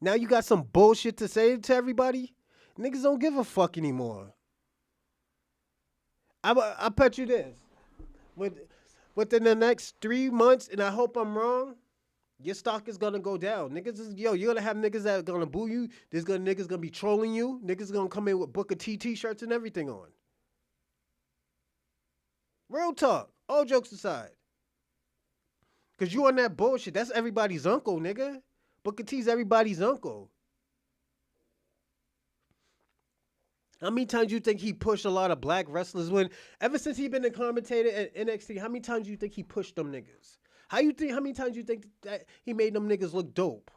Now you got some bullshit to say to everybody? Niggas don't give a fuck anymore. I bet you this. Within the next 3 months, and I hope I'm wrong, your stock is gonna go down. You're gonna have niggas that are gonna boo you. Niggas gonna be trolling you. Niggas gonna come in with Booker T t-shirts and everything on. Real talk. All jokes aside. Cause you on that bullshit. That's everybody's uncle, nigga. Booker T's everybody's uncle. How many times you think he pushed a lot of black wrestlers ever since he been a commentator at NXT, how many times you think he pushed them niggas? How many times you think that he made them niggas look dope?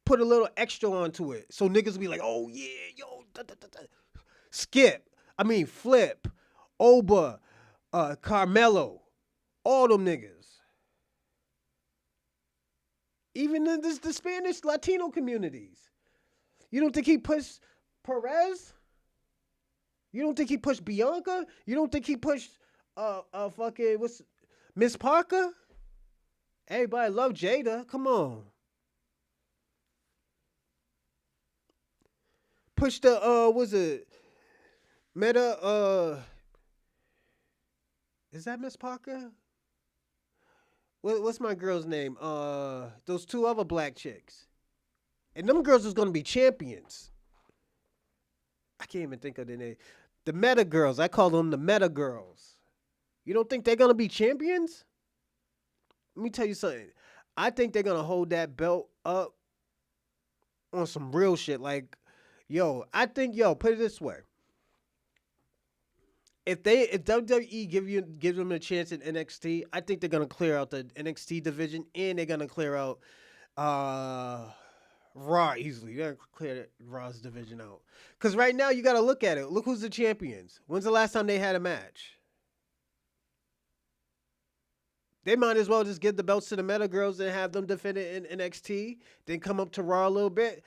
Put a little extra onto it. So niggas be like, oh yeah, yo, Flip, Oba, Carmelo, all them niggas. Even the Spanish Latino communities. You don't think he pushed Perez? You don't think he pushed Bianca? You don't think he pushed Miss Parker? Everybody love Jada. Come on. Push the Meta is that Miss Parker? What's my girl's name? Those two other black chicks. And them girls is gonna be champions. I can't even think of their name. The Meta Girls. I call them the Meta Girls. You don't think they're gonna be champions? Let me tell you something. I think they're gonna hold that belt up on some real shit. Like, put it this way. If WWE gives them a chance in NXT, I think they're gonna clear out the NXT division and they're gonna clear out Raw easily. They're gonna clear Raw's division out. Cause right now you gotta look at it. Look who's the champions. When's the last time they had a match? They might as well just give the belts to the Meta Girls and have them defend it in NXT. Then come up to Raw a little bit.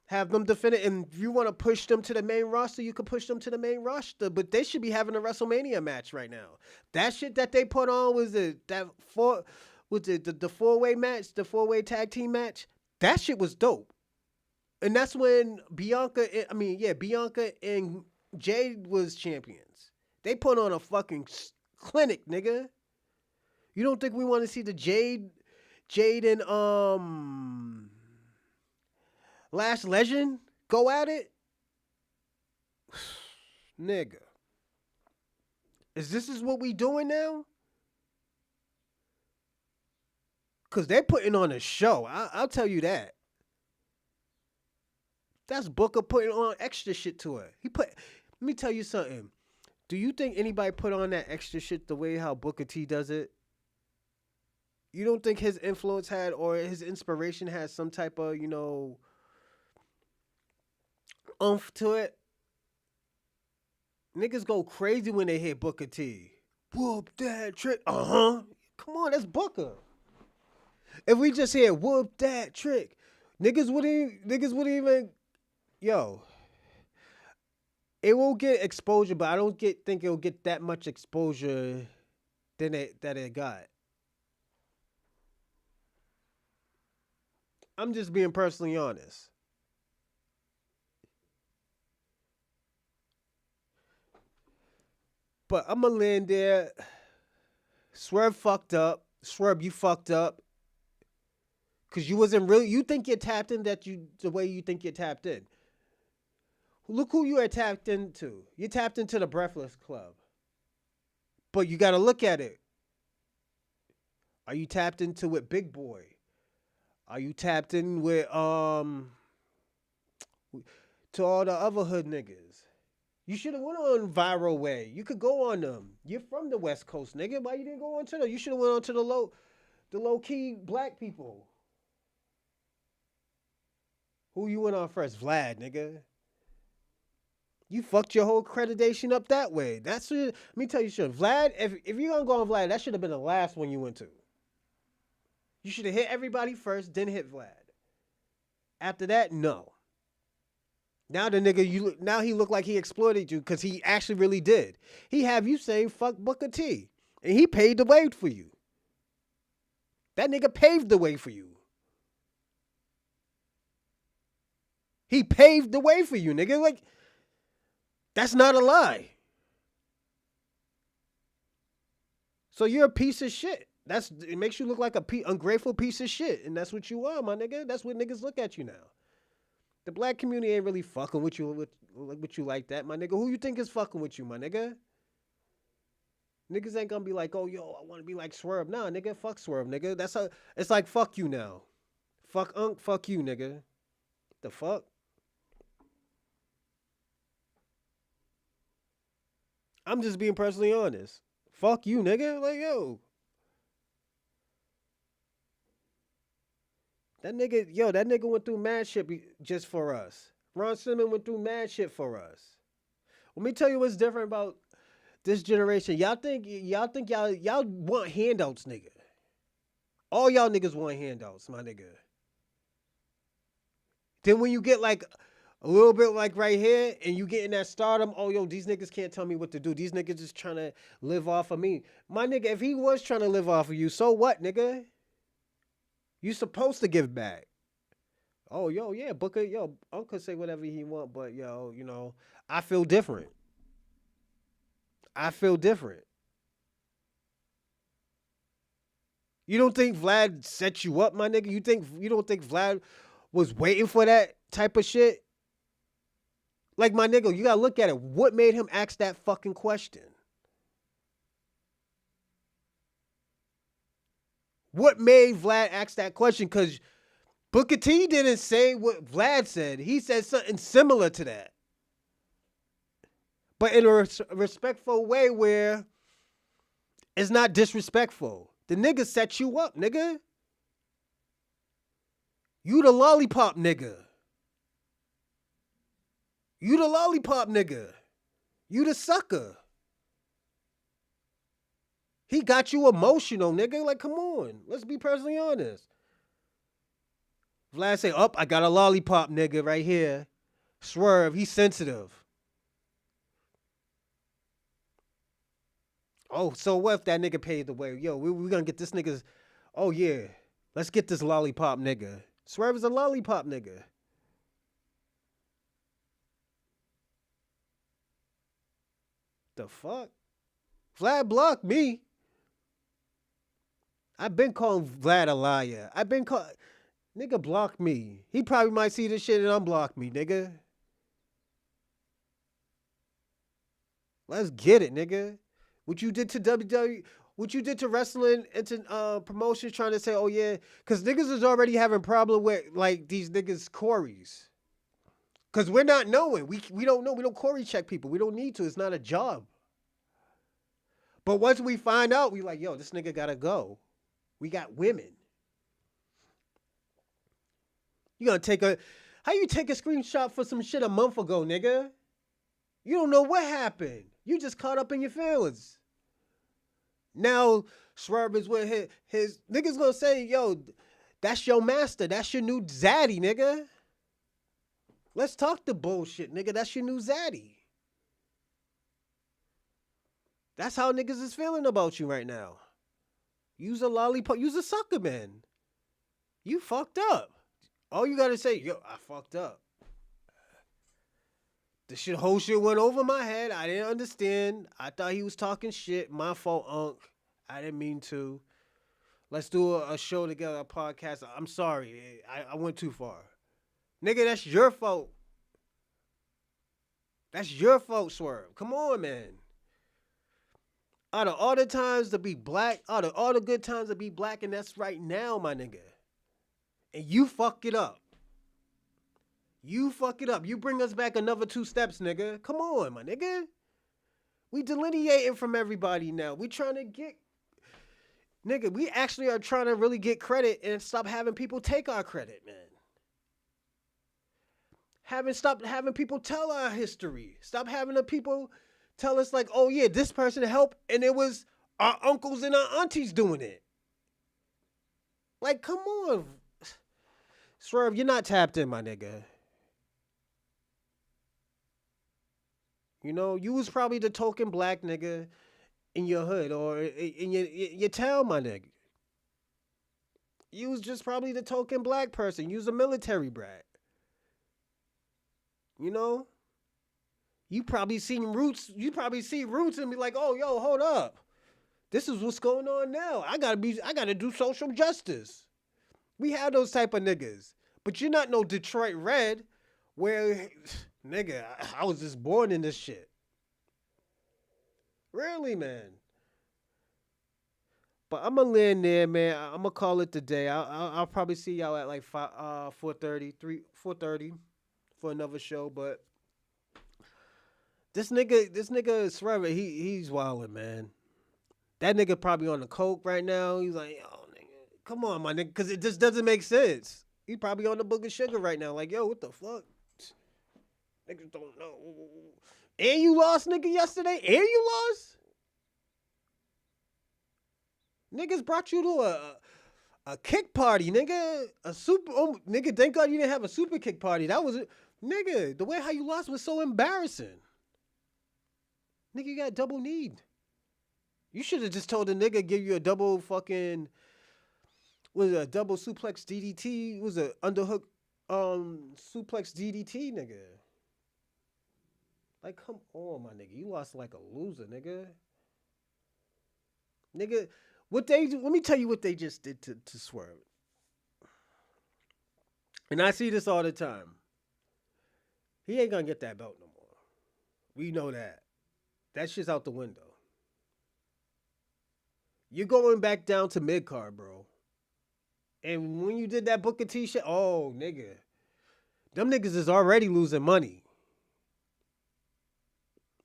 Have them defend it, and if you want to push them to the main roster, you can push them to the main roster. But they should be having a WrestleMania match right now. That shit that they put on the four-way match, the four-way tag team match. That shit was dope. And that's when Bianca and Jade was champions. They put on a fucking clinic, nigga. You don't think we want to see the Jade and Last Legend go at it? Nigga. Is what we doing now? Because they're putting on a show. I'll tell you that. That's Booker putting on extra shit to it. Let me tell you something. Do you think anybody put on that extra shit the way how Booker T does it? You don't think his influence had or his inspiration had some type of, oomph to it? Niggas go crazy when they hear Booker T. Whoop that trick. Come on, that's Booker. If we just hear whoop that trick, niggas wouldn't even. It won't get exposure, but I don't think it'll get that much exposure that it got. I'm just being personally honest. But I'm going to land there. Swerve fucked up. Swerve, you fucked up. Because you wasn't really... You think you're tapped in the way you think you're tapped in. Look who you are tapped into. You're tapped into the Breathless Club. But you got to look at it. Are you tapped into with Big Boy? Are you tapped in with... to all the other hood niggas? You should have went on Viral Way. You could go on them. You're from the West Coast, nigga. Why you didn't go on to them? You should have went on to the low key black people. Who you went on first? Vlad, nigga. You fucked your whole accreditation up that way. Let me tell you something. Vlad, if you're gonna go on Vlad, that should have been the last one you went to. You should have hit everybody first, then hit Vlad. After that, no. Now the nigga, now he look like he exploited you because he actually really did. He have you saying fuck Booker T, and he paved the way for you. That nigga paved the way for you. He paved the way for you, nigga. Like, that's not a lie. So you're a piece of shit. It makes you look like a ungrateful piece of shit, and that's what you are, my nigga. That's what niggas look at you now. The black community ain't really fucking with you like that, my nigga. Who you think is fucking with you, my nigga? Niggas ain't gonna be like, oh, yo, I want to be like Swerve. Nah, nigga, fuck Swerve, nigga. It's like, fuck you now. Fuck fuck you, nigga. The fuck? I'm just being personally honest. Fuck you, nigga. Like, yo. That nigga went through mad shit just for us. Ron Simmons went through mad shit for us. Let me tell you what's different about this generation. Y'all think y'all want handouts, nigga. All y'all niggas want handouts, my nigga. Then when you get like a little bit like right here and you get in that stardom, oh, yo, these niggas can't tell me what to do. These niggas just trying to live off of me. My nigga, if he was trying to live off of you, so what, nigga? You supposed to give back. Oh, yo, yeah, Booker, yo, Uncle say whatever he want, but, yo, you know, I feel different. I feel different. You don't think Vlad set you up, my nigga? You don't think Vlad was waiting for that type of shit? Like, my nigga, you gotta look at it. What made him ask that fucking question? What made Vlad ask that question? Because Booker T didn't say what Vlad said. He said something similar to that. But in a respectful way where it's not disrespectful. The nigga set you up, nigga. You the lollipop nigga. You the lollipop nigga. You the sucker. He got you emotional, nigga. Like, come on. Let's be personally honest. Vlad say, I got a lollipop nigga right here. Swerve, he's sensitive. Oh, so what if that nigga paid the way? Yo, we gonna get this nigga's, oh yeah, let's get this lollipop nigga. Swerve is a lollipop nigga. The fuck? Vlad blocked me. I've been calling Vlad a liar. Nigga blocked me. He probably might see this shit and unblock me, nigga. Let's get it, nigga. What you did to WWE, what you did to wrestling and to promotions trying to say, oh yeah, because niggas is already having problem with like these niggas Corys. Because we're not knowing. We don't know. We don't Corey check people. We don't need to. It's not a job. But once we find out, we like, yo, this nigga gotta go. We got women. You gonna how you take a screenshot for some shit a month ago, nigga? You don't know what happened. You just caught up in your feelings. Now, Swerve is with his niggas gonna say, yo, that's your master. That's your new zaddy, nigga. Let's talk the bullshit, nigga. That's your new zaddy. That's how niggas is feeling about you right now. Use a lollipop. Use a sucker, man. You fucked up. All you gotta say, yo, I fucked up. The whole shit went over my head. I didn't understand. I thought he was talking shit. My fault, Unc. I didn't mean to. Let's do a show together, a podcast. I'm sorry. I went too far. Nigga, that's your fault. That's your fault, Swerve. Come on, man. Out of all the times to be black, out of all the good times to be black, and that's right now, my nigga. And you fuck it up. You fuck it up. You bring us back another 2 steps, nigga. Come on, my nigga. We delineating from everybody now. We trying to get... Nigga, we actually are trying to really get credit and stop having people take our credit, man. Stop having people tell our history. Stop having the people tell us like, oh yeah, this person helped and it was our uncles and our aunties doing it. Like, come on. Swerve, you're not tapped in, my nigga. You know, you was probably the token black nigga in your hood or in your town, my nigga. You was just probably the token black person. You was a military brat. You know? You probably seen Roots. You probably see Roots and be like, oh, yo, hold up. This is what's going on now. I gotta do social justice. We have those type of niggas. But you're not no Detroit Red where, nigga, I was just born in this shit. Really, man. But I'm gonna land there, man. I'm gonna call it the day. I'll probably see y'all at like 4:30 for another show. But this nigga Swrive, he's wildin', man. That nigga probably on the coke right now. He's like, yo, nigga, come on, my nigga, because it just doesn't make sense. He probably on the book of sugar right now. Like, yo, what the fuck? Niggas don't know. And you lost, nigga, yesterday? And you lost? Niggas brought you to a kick party, nigga. Nigga, thank God you didn't have a super kick party. That was, nigga, the way how you lost was so embarrassing. Nigga, you got double kneed. You should have just told the nigga give you a double fucking, was it a double suplex DDT? Was it underhook suplex DDT, nigga? Like, come on, my nigga. You lost like a loser, nigga. Nigga, let me tell you what they just did to Swerve. And I see this all the time. He ain't gonna get that belt no more. We know that. That shit's out the window. You're going back down to mid-card, bro. And when you did that Booker T shit, oh, nigga. Them niggas is already losing money.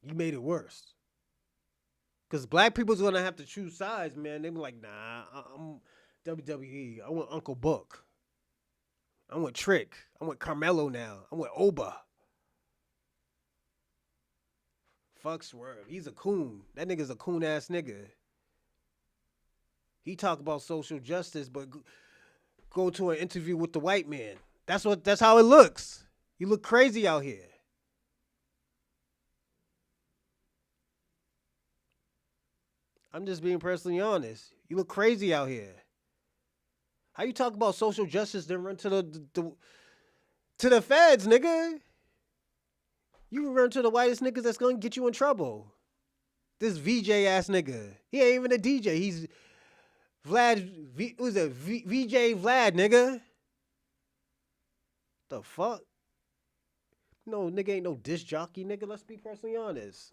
You made it worse. Because black people's going to have to choose sides, man. They be like, nah, I'm WWE. I want Uncle Buck. I want Trick. I want Carmelo now. I want Oba. Fuck Swerve. He's a coon. That nigga's a coon-ass nigga. He talk about social justice, but go to an interview with the white man. That's how it looks. You look crazy out here. I'm just being personally honest. You look crazy out here. How you talk about social justice then run to the feds, nigga? You run to the whitest niggas that's gonna get you in trouble. This VJ ass nigga. He ain't even a DJ. He's Vlad. Who's it? VJ Vlad, nigga. The fuck? No, nigga ain't no disc jockey, nigga. Let's be personally honest.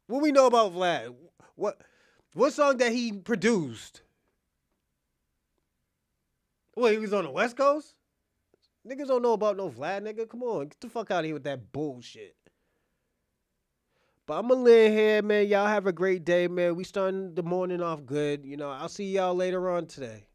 What we know about Vlad? What song that he produced? What, he was on the West Coast? Niggas don't know about no Vlad, nigga. Come on, get the fuck out of here with that bullshit. But I'm gonna live here, man. Y'all have a great day, man. We starting the morning off good. You know, I'll see y'all later on today.